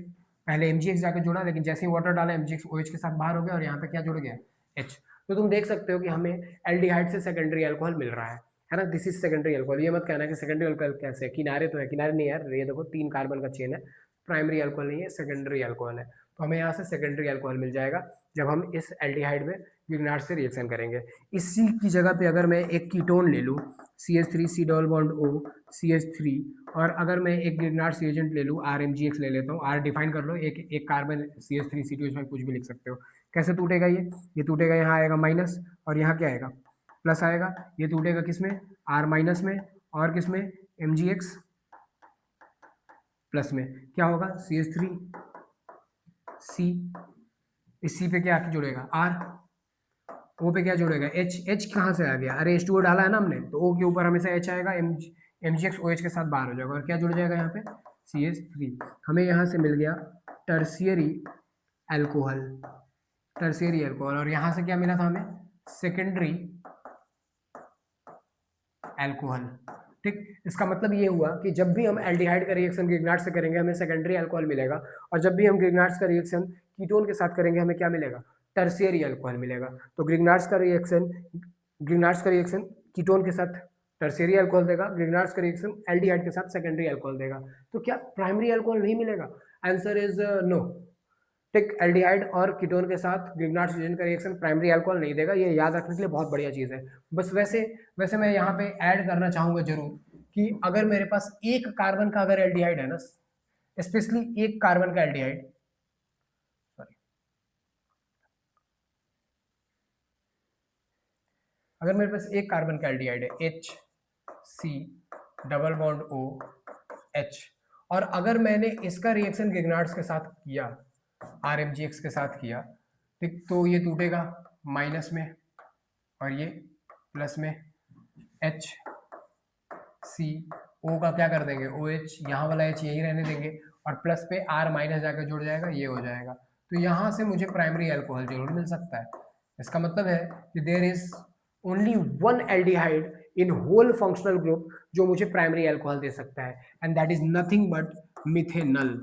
पहले MgX जाके जुड़ा, लेकिन जैसे ही वाटर डाला MgX OH के साथ बाहर हो गया, और यहाँ पे क्या जुड़ गया, H। तो तुम देख सकते हो कि हमें एल्डिहाइड से सेकेंडरी अल्कोहल मिल रहा है ना, दिस इज सेकेंडरी अल्कोहल। ये मत कहना कि सेकेंडरी अल्कोहल कैसे, किनारे तो है, किनारे नहीं यार, ये देखो 3 कार्बन का चेन है, प्राइमरी अल्कोहल नहीं है, सेकेंडरी अल्कोहल है। तो हमें यहाँ से सेकेंडरी अल्कोहल मिल जाएगा जब हम इस एल्डिहाइड में ग्रिग्नार्ड से रिएक्शन करेंगे। इसी की जगह पे अगर मैं एक कीटोन ले लूँ, CH3 C double bond O CH3, और अगर मैं एक ग्रिग्नार्ड रिएजेंट ले लूँ, RMgX ले लेता हूँ, R डिफाइन कर लो, एक एक कार्बन CH3 C2H5 कुछ भी लिख सकते हो। कैसे टूटेगा ये टूटेगा, यहाँ आएगा माइनस, और यहाँ क्या आएगा, प्लस आएगा। ये टूटेगा किस में, R माइनस में, और किस में, MgX प्लस में। क्या होगा, CH3C, इस C पे क्या आके जुड़ेगा, R, O पे क्या जुड़ेगा, H। H कहाँ से आ गया, अरे H2O डाला है ना हमने, तो O के ऊपर हमेशा H आएगा, MgX OH के साथ बाहर हो जाएगा, और क्या जुड़ जाएगा यहाँ पे, CH3। हमें यहाँ से मिल गया टर्शियरी अल्कोहल, टर्शियरी अल्कोहल, और यहाँ से क्या मिला था हमें, सेकेंडरी अल्कोहल। ठीक, इसका मतलब ये हुआ कि जब भी हम एल्डिहाइड का रिएक्शन ग्रिग्नार्ड से करेंगे हमें सेकेंडरी अल्कोहल मिलेगा, और जब भी हम ग्रिग्नार्ड्स का रिएक्शन कीटोन के साथ करेंगे हमें क्या मिलेगा, टर्शियरी अल्कोहल मिलेगा। तो ग्रिग्नार्ड्स का रिएक्शन कीटोन के साथ टर्शियरी अल्कोहल देगा, ग्रिग्नार्ड्स का रिएक्शन एल्डिहाइड के साथ सेकेंडरी अल्कोहल देगा। तो क्या प्राइमरी अल्कोहल नहीं मिलेगा, आंसर इज नो। ठीक, एल्डिहाइड और कीटोन के साथ ग्रिग्नार्ड फ्यूजन का रिएक्शन प्राइमरी अल्कोहल नहीं देगा, ये याद रखने के लिए बहुत बढ़िया चीज़ है। बस वैसे वैसे मैं यहाँ पे ऐड करना चाहूँगा जरूर कि अगर मेरे पास एक कार्बन का अगर एल्डिहाइड है ना, स्पेशली एक कार्बन का एल्डिहाइड, सॉरी, अगर मेरे पास एक कार्बन का एल्डिहाइड है HC डबल बॉन्ड OH, और अगर मैंने इसका रिएक्शन ग्रिग्नार्ड्स के साथ किया, RMGX के साथ किया, ठीक, तो ये टूटेगा माइनस में और ये प्लस में, HCO का क्या कर देंगे OH, यहाँ वाला H यही रहने देंगे और प्लस पे R माइनस जाकर जुड़ जाएगा, ये हो जाएगा। तो यहाँ से मुझे प्राइमरी अल्कोहल जरूर मिल सकता है। इसका मतलब है कि there is only one aldehyde in whole functional group जो मुझे प्राइमरी अल्कोहल दे सकता है, and that is nothing but methanal.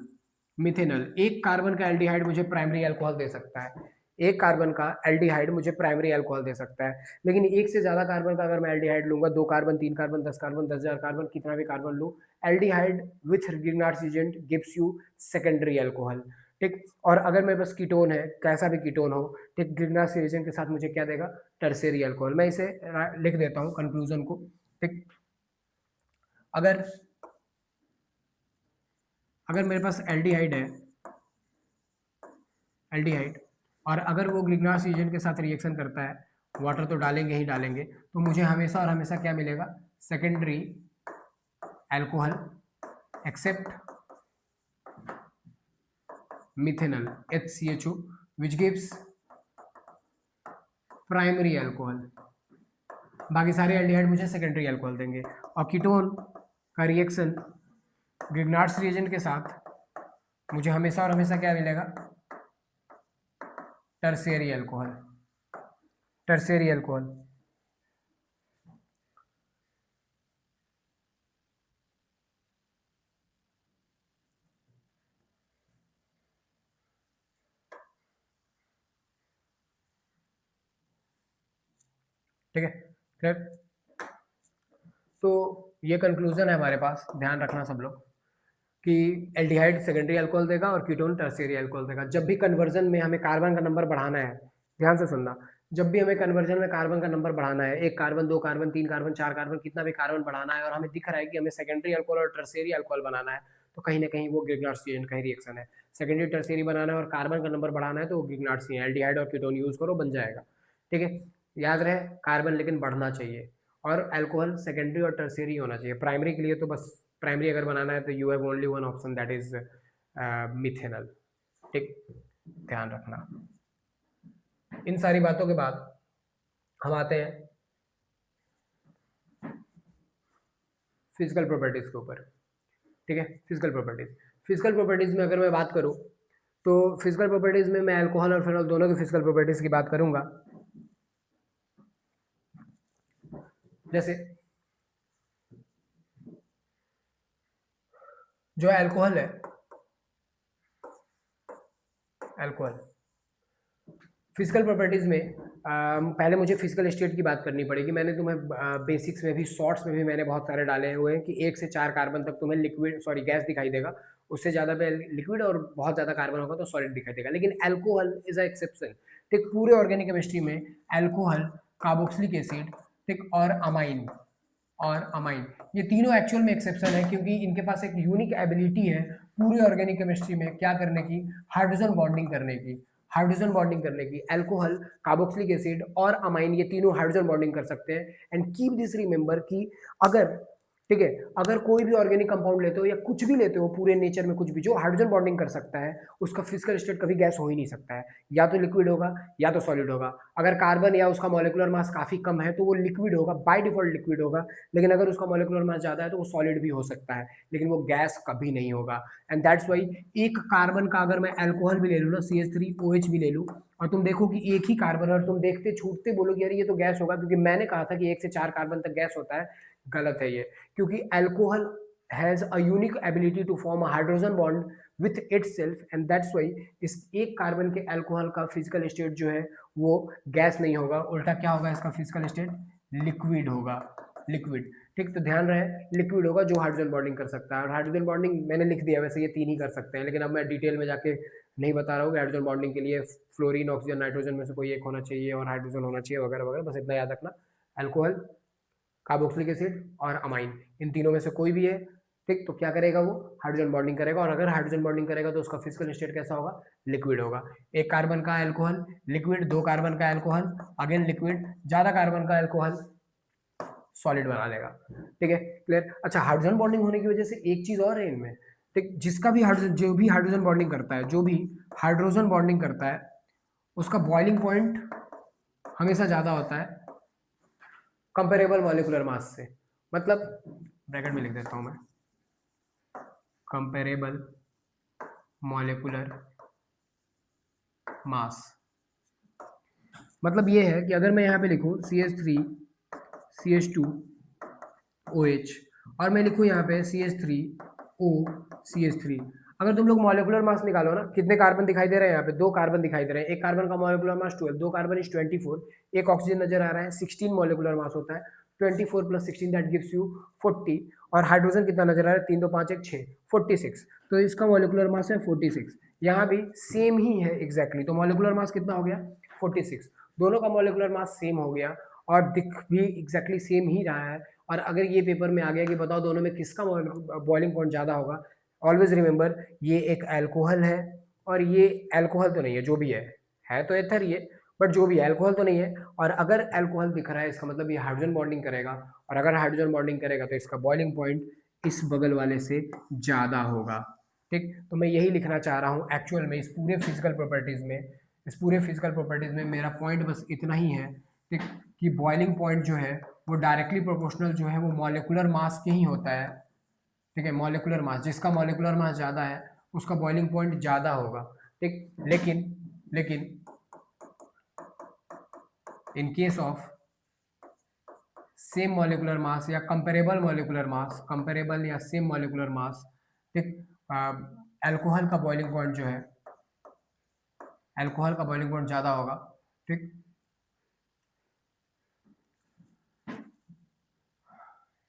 Methanal, एक कार्बन का एल्डिहाइड मुझे प्राइमरी अल्कोहल दे सकता है, एक कार्बन का एल्डिहाइड मुझे प्राइमरी अल्कोहल दे सकता है। लेकिन एक से ज्यादा कार्बन का अगर मैं एल्डिहाइड लूंगा, 2 कार्बन, 3 कार्बन, 10 कार्बन, 10,000 कार्बन, कितना भी कार्बन लूं, aldehyde with Grignard's agent gives you secondary alcohol. ठीक, और अगर मेरे पास कीटोन है, कैसा भी कीटोन हो, ठीक, ग्रिग्नार्ड्स एजेंट के साथ मुझे क्या देगा, टर्शियरी अल्कोहल। मैं इसे लिख देता हूँ कंक्लूजन को। ठीक, अगर अगर मेरे पास एल्डिहाइड है, एल्डिहाइड, और अगर वो ग्रिग्नार्ड्स एजेंट के साथ रिएक्शन करता है, वाटर तो डालेंगे ही डालेंगे, तो मुझे हमेशा और हमेशा क्या मिलेगा, secondary alcohol except methanal HCHO which gives primary alcohol. बाकी सारे एल्डिहाइड मुझे सेकेंडरी अल्कोहल देंगे। और कीटोन का रिएक्शन ग्रिग्नार्ड्स रिएजेंट के साथ मुझे हमेशा और हमेशा क्या मिलेगा, टर्शियरी अल्कोहल। टर्शियरी अल्कोहल, ठीक है, क्लियर। तो ये कंक्लूजन है हमारे पास, ध्यान रखना सब लोग कि एल्डिहाइड सेकेंडरी अल्कोहल देगा और कीटोन टर्शियरी अल्कोहल देगा। जब भी कन्वर्जन में हमें कार्बन का नंबर बढ़ाना है, ध्यान से सुनना, जब भी हमें कन्वर्जन में कार्बन का नंबर बढ़ाना है, एक कार्बन, 2 कार्बन, 3 कार्बन, 4 कार्बन, कितना भी कार्बन बढ़ाना है, और हमें दिख रहा है कि हमें सेकेंडरी अल्कोहल और टर्शियरी अल्कोहल बनाना है, तो कहीं ना कहीं वो ग्रिग्नार्ड्स एजेंट का ही रिएक्शन है। सेकेंडरी टर्शियरी बनाना है और कार्बन का नंबर बढ़ाना है, तो वो ग्रिग्नार्ड्स ही है। एल्डिहाइड और कीटोन यूज करो, बन जाएगा। ठीक है, याद रहे कार्बन लेकिन बढ़ना चाहिए, और अल्कोहल सेकेंडरी और टर्शियरी होना चाहिए। प्राइमरी के लिए तो बस, प्राइमरी अगर बनाना है तो you have only one option, that is methanal. ठीक, ध्यान रखना। इन सारी बातों के बाद हम आते हैं फिजिकल प्रॉपर्टीज के ऊपर। ठीक है, फिजिकल प्रॉपर्टीज। फिजिकल प्रॉपर्टीज में अगर मैं बात करूं, तो फिजिकल प्रॉपर्टीज में मैं अल्कोहल और फिनॉल दोनों की फिजिकल प्रॉपर्टीज की बात करूंगा। जैसे जो अल्कोहल है, अल्कोहल फिजिकल प्रॉपर्टीज में पहले मुझे फिजिकल स्टेट की बात करनी पड़ेगी। मैंने तुम्हें बेसिक्स में भी, शॉर्ट्स में भी मैंने बहुत सारे डाले हुए हैं कि 1 से 4 कार्बन तक तुम्हें लिक्विड, सॉरी गैस दिखाई देगा, उससे ज़्यादा पे लिक्विड, और बहुत ज़्यादा कार्बन होगा तो सॉलिड दिखाई देगा। लेकिन अल्कोहल इज अ एक्सेप्शन। ठीक, पूरे ऑर्गेनिक केमिस्ट्री में अल्कोहल, कार्बोक्सिलिक एसिड, ठीक, और अमाइन ये तीनों एक्चुअल में एक्सेप्शन है, क्योंकि इनके पास एक यूनिक एबिलिटी है पूरी ऑर्गेनिक केमिस्ट्री में क्या करने की, हाइड्रोजन बॉन्डिंग करने की। हाइड्रोजन बॉन्डिंग करने की अल्कोहल, कार्बोक्सिलिक एसिड और अमाइन, ये तीनों हाइड्रोजन बॉन्डिंग कर सकते हैं। एंड कीप दिस रिमेंबर कि अगर, ठीक है, अगर कोई भी ऑर्गेनिक कंपाउंड लेते हो या कुछ भी लेते हो पूरे नेचर में, कुछ भी जो हाइड्रोजन बॉन्डिंग कर सकता है, उसका फिजिकल स्टेट कभी गैस हो ही नहीं सकता है। या तो लिक्विड होगा या तो सॉलिड होगा। अगर कार्बन या उसका मॉलिक्यूलर मास काफी कम है तो वो लिक्विड होगा, बाय डिफॉल्ट लिक्विड होगा। लेकिन अगर उसका मॉलिक्यूलर मास ज्यादा है तो वो सॉलिड भी हो सकता है, लेकिन वो गैस कभी नहीं होगा। एंड दैट्स वाई एक कार्बन का अगर मैं अल्कोहल भी ले लूँ ना, CH3OH भी ले लूँ, और तुम देखो कि एक ही कार्बन, और तुम देखते छूटते बोलोगे यार ये तो गैस होगा, क्योंकि मैंने कहा था कि 1 से 4 कार्बन तक गैस होता है, गलत है ये। क्योंकि alcohol has a unique ability to form a hydrogen bond with itself, and that's why इस एक कार्बन के अल्कोहल का फिजिकल स्टेट जो है वो गैस नहीं होगा, उल्टा क्या होगा, इसका फिजिकल स्टेट लिक्विड होगा, लिक्विड। ठीक, तो ध्यान रहे लिक्विड होगा जो हाइड्रोजन बॉन्डिंग कर सकता है। और हाइड्रोजन बॉन्डिंग मैंने लिख दिया, वैसे ये 3 ही कर सकते हैं, लेकिन अब मैं डिटेल में जाके नहीं बता रहा हूँ कि हाइड्रोजन बॉन्डिंग के लिए फ्लोरीन, ऑक्सीजन, नाइट्रोजन में से कोई एक होना चाहिए और हाइड्रोजन होना चाहिए वगैरह वगैरह, बस इतना याद रखना। अल्कोहल, कार्बोक्सिलिक एसिड और अमाइन, इन तीनों में से कोई भी है, ठीक, तो क्या करेगा वो, हाइड्रोजन बॉन्डिंग करेगा। और अगर हाइड्रोजन बॉन्डिंग करेगा तो उसका फिजिकल स्टेट कैसा होगा, लिक्विड होगा। एक कार्बन का अल्कोहल लिक्विड, दो कार्बन का अल्कोहल अगेन लिक्विड, ज्यादा कार्बन का अल्कोहल सॉलिड बना लेगा। ठीक है, क्लियर। अच्छा, हाइड्रोजन बॉन्डिंग होने की वजह से एक चीज और है इनमें, ठीक, जिसका भी हाइड्रोजन, जो भी हाइड्रोजन बॉन्डिंग करता है, जो भी हाइड्रोजन बॉन्डिंग करता है उसका बॉइलिंग पॉइंट हमेशा ज्यादा होता है कंपेरेबल मॉलिक्यूलर मास से। मतलब ब्रैकेट में लिख देता हूं मैं, कंपेरेबल मॉलिक्यूलर मास। मतलब ये है कि अगर मैं यहाँ पे लिखूँ CH3 CH2 OH और मैं लिखूँ यहाँ पे CH3O CH3, अगर तुम लोग मॉलिक्यूलर मास निकालो ना, कितने कार्बन दिखाई दे रहे हैं यहाँ पे, दो कार्बन दिखाई दे रहे हैं। एक कार्बन का मॉलिक्यूलर मास 12, दो कार्बन इज 24, एक ऑक्सीजन नजर आ रहा है 16 मॉलिक्यूलर मास होता है, 24 + 16 दैट गिव्स यू 40। और हाइड्रोजन कितना नजर आ रहा है, 3 2 5 1 6, 46, तो इसका मॉलिक्यूलर मास है 46। यहाँ भी सेम ही है एग्जैक्टली, तो मॉलिक्यूलर मास कितना हो गया 46, दोनों का मॉलिक्यूलर मास सेम हो गया और दिख भी एग्जैक्टली सेम ही रहा है। और अगर ये पेपर में आ गया कि बताओ दोनों में किसका बॉइलिंग पॉइंट ज़्यादा होगा, ऑलवेज रिमेंबर ये एक अल्कोहल है और ये अल्कोहल तो नहीं है, जो भी है तो एथर ये, बट जो भी है अल्कोहल तो नहीं है। और अगर अल्कोहल दिख रहा है इसका मतलब ये हाइड्रोजन बॉन्डिंग करेगा, और अगर हाइड्रोजन बॉन्डिंग करेगा तो इसका बॉइलिंग पॉइंट इस बगल वाले से ज़्यादा होगा। ठीक, तो मैं यही लिखना चाह रहा हूँ एक्चुअल में इस पूरे फिजिकल प्रॉपर्टीज़ में, इस पूरे फिजिकल प्रॉपर्टीज़ में मेरा पॉइंट बस इतना ही है, ठीक, कि बॉइलिंग पॉइंट जो है वो डायरेक्टली प्रोपोर्शनल जो है वो मॉलिक्यूलर मास के ही होता है। ठीक है, मॉलिक्यूलर मास, जिसका मॉलिक्यूलर मास ज़्यादा है उसका बॉइलिंग पॉइंट ज़्यादा होगा। ठीक, लेकिन लेकिन in case of same molecular mass या कंपेरेबल मॉलिक्यूलर मास, कंपेरेबल या सेम मॉलिक्यूलर मास, ठीक, अल्कोहल का बॉइलिंग पॉइंट जो है, अल्कोहल का बॉइलिंग पॉइंट ज़्यादा होगा। ठीक,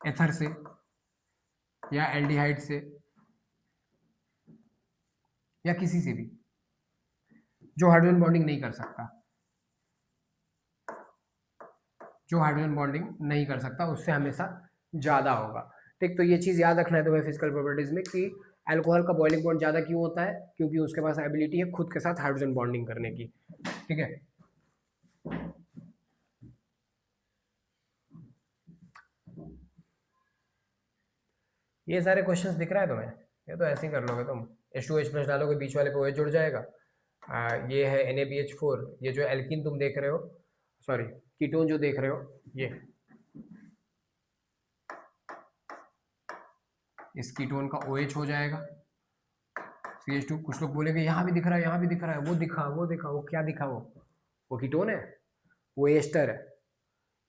एथर से या एल्डिहाइड से या किसी से भी जो हाइड्रोजन बॉन्डिंग नहीं कर सकता, जो हाइड्रोजन बॉन्डिंग नहीं कर सकता उससे हमेशा ज़्यादा होगा। ठीक, तो ये चीज़ याद रखना है तुम्हें फिजिकल प्रॉपर्टीज में कि अल्कोहल का बॉइलिंग पॉइंट ज़्यादा क्यों होता है, क्योंकि उसके पास एबिलिटी है खुद के साथ हाइड्रोजन बॉन्डिंग करने की। ठीक है, ये सारे क्वेश्चंस दिख रहा है तुम्हें, ये तो ऐसे ही कर लोगे तुम, H2H+ डालोगे बीच वाले पे OH जुड़ जाएगा। ये है NaBH4, ये जो एल्किन तुम देख रहे हो, सॉरी कीटोन जो देख रहे हो, ये इस कीटोन का OH हो जाएगा CH2। कुछ लोग बोलेंगे यहाँ भी दिख रहा है, यहाँ भी दिख रहा है, वो दिखा वो दिखा, वो क्या दिखा, वो कीटोन है, वो एस्टर है।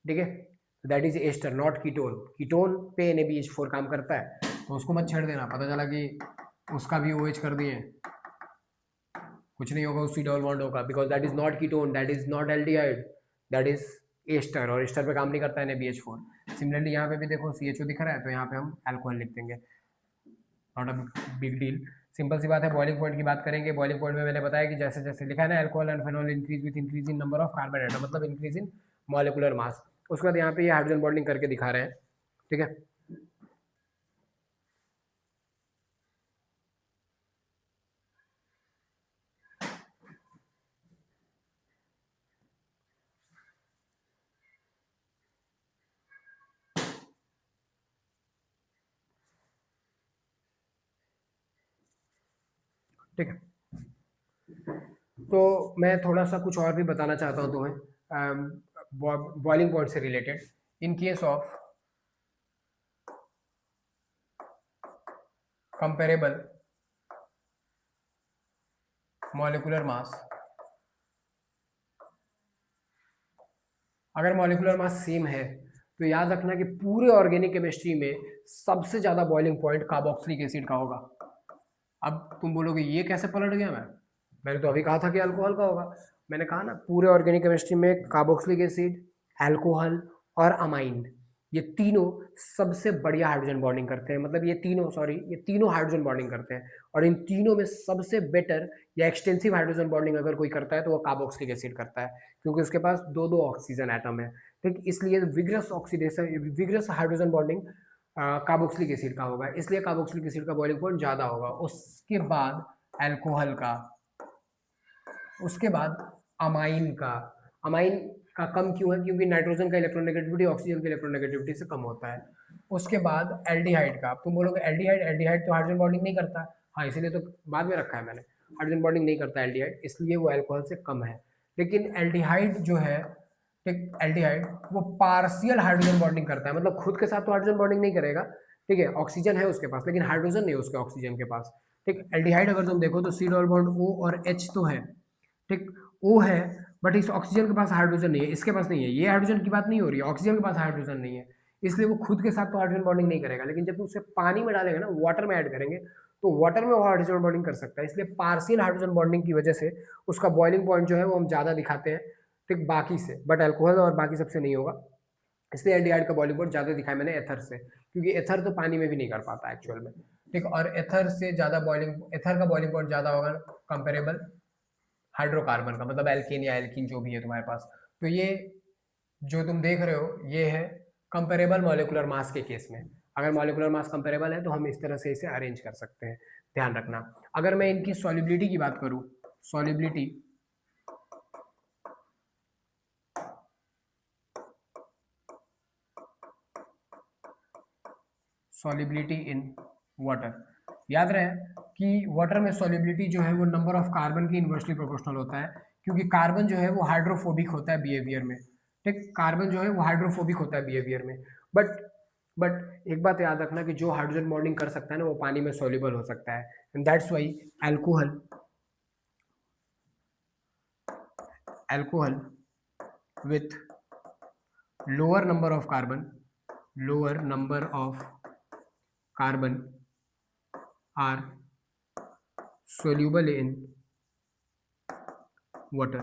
ठीक है, that is ester not ketone. Ketone पे NaBH4 काम करता है, तो उसको मत छेड़ देना, पता चला कि उसका भी OH कर दिए, कुछ नहीं होगा, उसकी डबल बॉन्ड होगा, because that is not ketone, that is not aldehyde, that is ester, और एस्टर पे काम नहीं करता है NaBH4। सिमिलरली यहाँ पे भी देखो CHO दिख रहा है, तो यहाँ पे हम अल्कोहल लिख देंगे, not a big deal, simple सी बात है। बॉइलिंग पॉइंट की बात करेंगे, बॉइलिंग पॉइंट में मैंने बताया कि जैसे जैसे लिखा है ना, alcohol and phenol increase with increase in number of carbon atom, मतलब इंक्रीज इन मॉलिक्यूलर मास। उसके बाद यहाँ पे ये हाइड्रोजन बॉन्डिंग करके दिखा रहे हैं। ठीक है, ठीक है, तो मैं थोड़ा सा कुछ और भी बताना चाहता हूँ तुम्हें बॉइलिंग पॉइंट से related. In case of comparable molecular mass, अगर मॉलिक्यूलर मास सेम है तो याद रखना कि पूरे ऑर्गेनिक केमिस्ट्री में सबसे ज्यादा बॉइलिंग पॉइंट कार्बोक्सिलिक एसिड का होगा। अब तुम बोलोगे ये कैसे पलट गया, मैंने तो अभी कहा था कि अल्कोहल का होगा। मैंने कहा ना, पूरे ऑर्गेनिक केमिस्ट्री में कार्बोक्सिलिक एसिड, अल्कोहल और अमाइन, ये तीनों सबसे बढ़िया हाइड्रोजन बॉन्डिंग करते हैं, मतलब ये तीनों हाइड्रोजन बॉन्डिंग करते हैं, और इन तीनों में सबसे बेटर या एक्सटेंसिव हाइड्रोजन बॉन्डिंग अगर कोई करता है तो वो कार्बोक्सिलिक एसिड करता है, क्योंकि उसके पास दो दो ऑक्सीजन एटम है। ठीक, इसलिए vigorous hydrogen bonding carboxylic acid का होगा, इसलिए कार्बोक्सिलिक एसिड का बॉइलिंग पॉइंट ज़्यादा होगा। उसके बाद एल्कोहल का, उसके बाद अमाइन का। अमाइन का कम क्यों है? क्योंकि नाइट्रोजन का इलेक्ट्रोनेगेटिविटी ऑक्सीजन की इलेक्ट्रोनेगेटिविटी से कम होता है। उसके बाद एल्डिहाइड का। अब तुम बोलोगे एल्डिहाइड, एल्डिहाइड तो हाइड्रोजन बॉन्डिंग नहीं करता। हाँ, इसीलिए तो बाद में रखा है मैंने, हाइड्रोजन बॉन्डिंग नहीं करता एल्डिहाइड, इसलिए वो अल्कोहल से कम है। लेकिन एल्डिहाइड जो है, ठीक, एल्डिहाइड वो पार्शियल हाइड्रोजन बॉन्डिंग करता है, मतलब खुद के साथ तो हाइड्रोजन बॉन्डिंग नहीं करेगा, ठीक है, ऑक्सीजन है उसके पास लेकिन हाइड्रोजन नहीं है उसके ऑक्सीजन के पास। ठीक, एल्डिहाइड अगर तुम देखो तो सी डबल बॉन्ड O और H तो है, ठीक, O है, बट इस ऑक्सीजन के पास हाइड्रोजन नहीं है, इसके पास नहीं है, ये हाइड्रोजन की बात नहीं हो रही है, ऑक्सीजन के पास हाइड्रोजन नहीं है, इसलिए वो खुद के साथ तो हाइड्रोजन बॉन्डिंग नहीं करेगा। लेकिन जब तुम उसे पानी में डालेंगे ना, वाटर में ऐड करेंगे, तो वाटर में वो हाइड्रोजन बॉन्डिंग कर सकता है। इसलिए पार्शियल हाइड्रोजन बॉन्डिंग की वजह से उसका बॉइलिंग पॉइंट जो है वो हम ज़्यादा दिखाते हैं, ठीक, बाकी से, बट अल्कोहल और बाकी सबसे नहीं होगा। इसलिए एल्डिहाइड का बॉइलिंग पॉइंट ज़्यादा दिखाया मैंने एथर से, क्योंकि एथर तो पानी में भी नहीं कर पाता एक्चुअल में, ठीक, और एथर से ज़्यादा एथर का बॉइलिंग पॉइंट ज़्यादा होगा कंपेरेबल हाइड्रोकार्बन का, मतलब एल्कीन या एल्कीन जो भी है तुम्हारे पास। तो ये जो तुम देख रहे हो ये है कंपेरेबल मॉलिक्यूलर मास के केस में। अगर मॉलिक्यूलर मास कंपेरेबल है तो हम इस तरह से इसे अरेंज कर सकते हैं, ध्यान रखना। अगर मैं इनकी सॉल्युबिलिटी की बात करूं, सॉल्युबिलिटी सॉल्युबिलिटी इन वाटर, याद रहे कि वाटर में सॉल्युबिलिटी जो है वो नंबर ऑफ कार्बन के इन्वर्सली प्रोपोर्शनल होता है, क्योंकि कार्बन जो है वो हाइड्रोफोबिक होता है बिहेवियर में, ठीक, कार्बन जो है वो हाइड्रोफोबिक होता है बिहेवियर में। बट एक बात याद रखना कि जो हाइड्रोजन बॉन्डिंग कर सकता है ना वो पानी में सॉल्युबल हो सकता है, and that's why alcohol alcohol with lower number of carbon are soluble in water.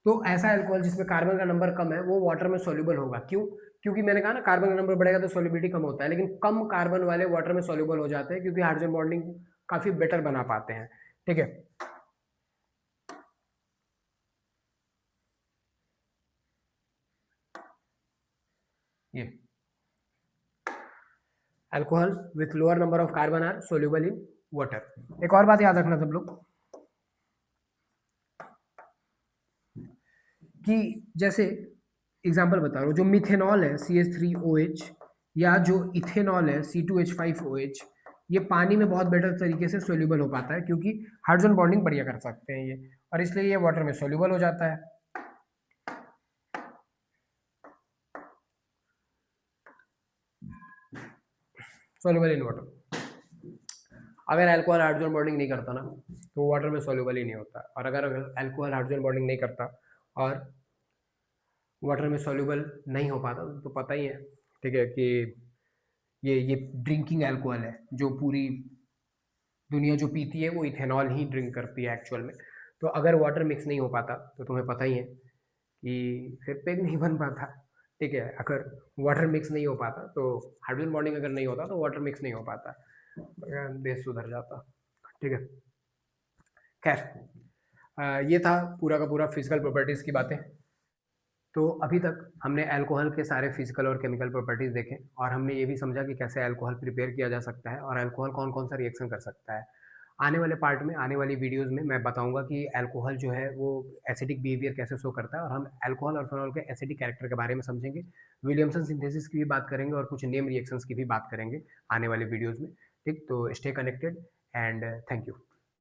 तो ऐसा अल्कोहल जिसमें कार्बन का नंबर कम है वो वाटर में सॉल्युबल होगा। क्यों? क्योंकि मैंने कहा ना कार्बन का नंबर बढ़ेगा तो सॉल्युबिलिटी कम होता है, लेकिन कम कार्बन वाले वाटर में सॉल्युबल हो जाते हैं क्योंकि हाइड्रोजन बॉन्डिंग काफी बेटर बना पाते हैं, ठीक है। ये alcohol with lower number of carbon are soluble in water. एक और बात याद रखना सब लोग कि जैसे एग्जांपल बता रहा हूँ, जो मिथेनॉल है CH3OH या जो इथेनॉल है C2H5OH, ये पानी में बहुत बेटर तरीके से सोल्यूबल हो पाता है क्योंकि हाइड्रोजन बॉन्डिंग बढ़िया कर सकते हैं ये, और इसलिए ये वाटर में सोल्यूबल हो जाता है। Soluble in water. अगर अल्कोहल हाइड्रोजन बॉन्डिंग नहीं करता ना तो वाटर में सोल्यूबल ही नहीं होता, और अगर अल्कोहल हाइड्रोजन बॉन्डिंग नहीं करता और वाटर में सोल्यूबल नहीं हो पाता तो पता ही है, ठीक है, कि ये ड्रिंकिंग अल्कोहल है, जो पूरी दुनिया जो पीती है वो इथेनॉल ही ड्रिंक करती है एक्चुअल में। तो अगर वाटर मिक्स नहीं हो पाता तो तुम्हें पता ही है कि फिर पेग नहीं बन पाता, ठीक है। अगर वाटर मिक्स नहीं हो पाता तो हाइड्रोजन बॉन्डिंग अगर नहीं होता तो वाटर मिक्स नहीं हो पाता, देश सुधर जाता, ठीक है। खैर, ये था पूरा का पूरा फिजिकल प्रॉपर्टीज़ की बातें। तो अभी तक हमने अल्कोहल के सारे फिजिकल और केमिकल प्रॉपर्टीज़ देखे, और हमने ये भी समझा कि कैसे अल्कोहल प्रिपेयर किया जा सकता है और अल्कोहल कौन कौन सा रिएक्शन कर सकता है। आने वाले पार्ट में, आने वाली वीडियोज़ में मैं बताऊंगा कि अल्कोहल जो है वो एसिडिक बिहेवियर कैसे शो करता है, और हम अल्कोहल और फिनॉल के एसिडिक कैरेक्टर के बारे में समझेंगे, विलियमसन सिंथेसिस की भी बात करेंगे और कुछ नेम रिएक्शंस की भी बात करेंगे आने वाले वीडियोज़ में, ठीक। तो stay connected and thank you.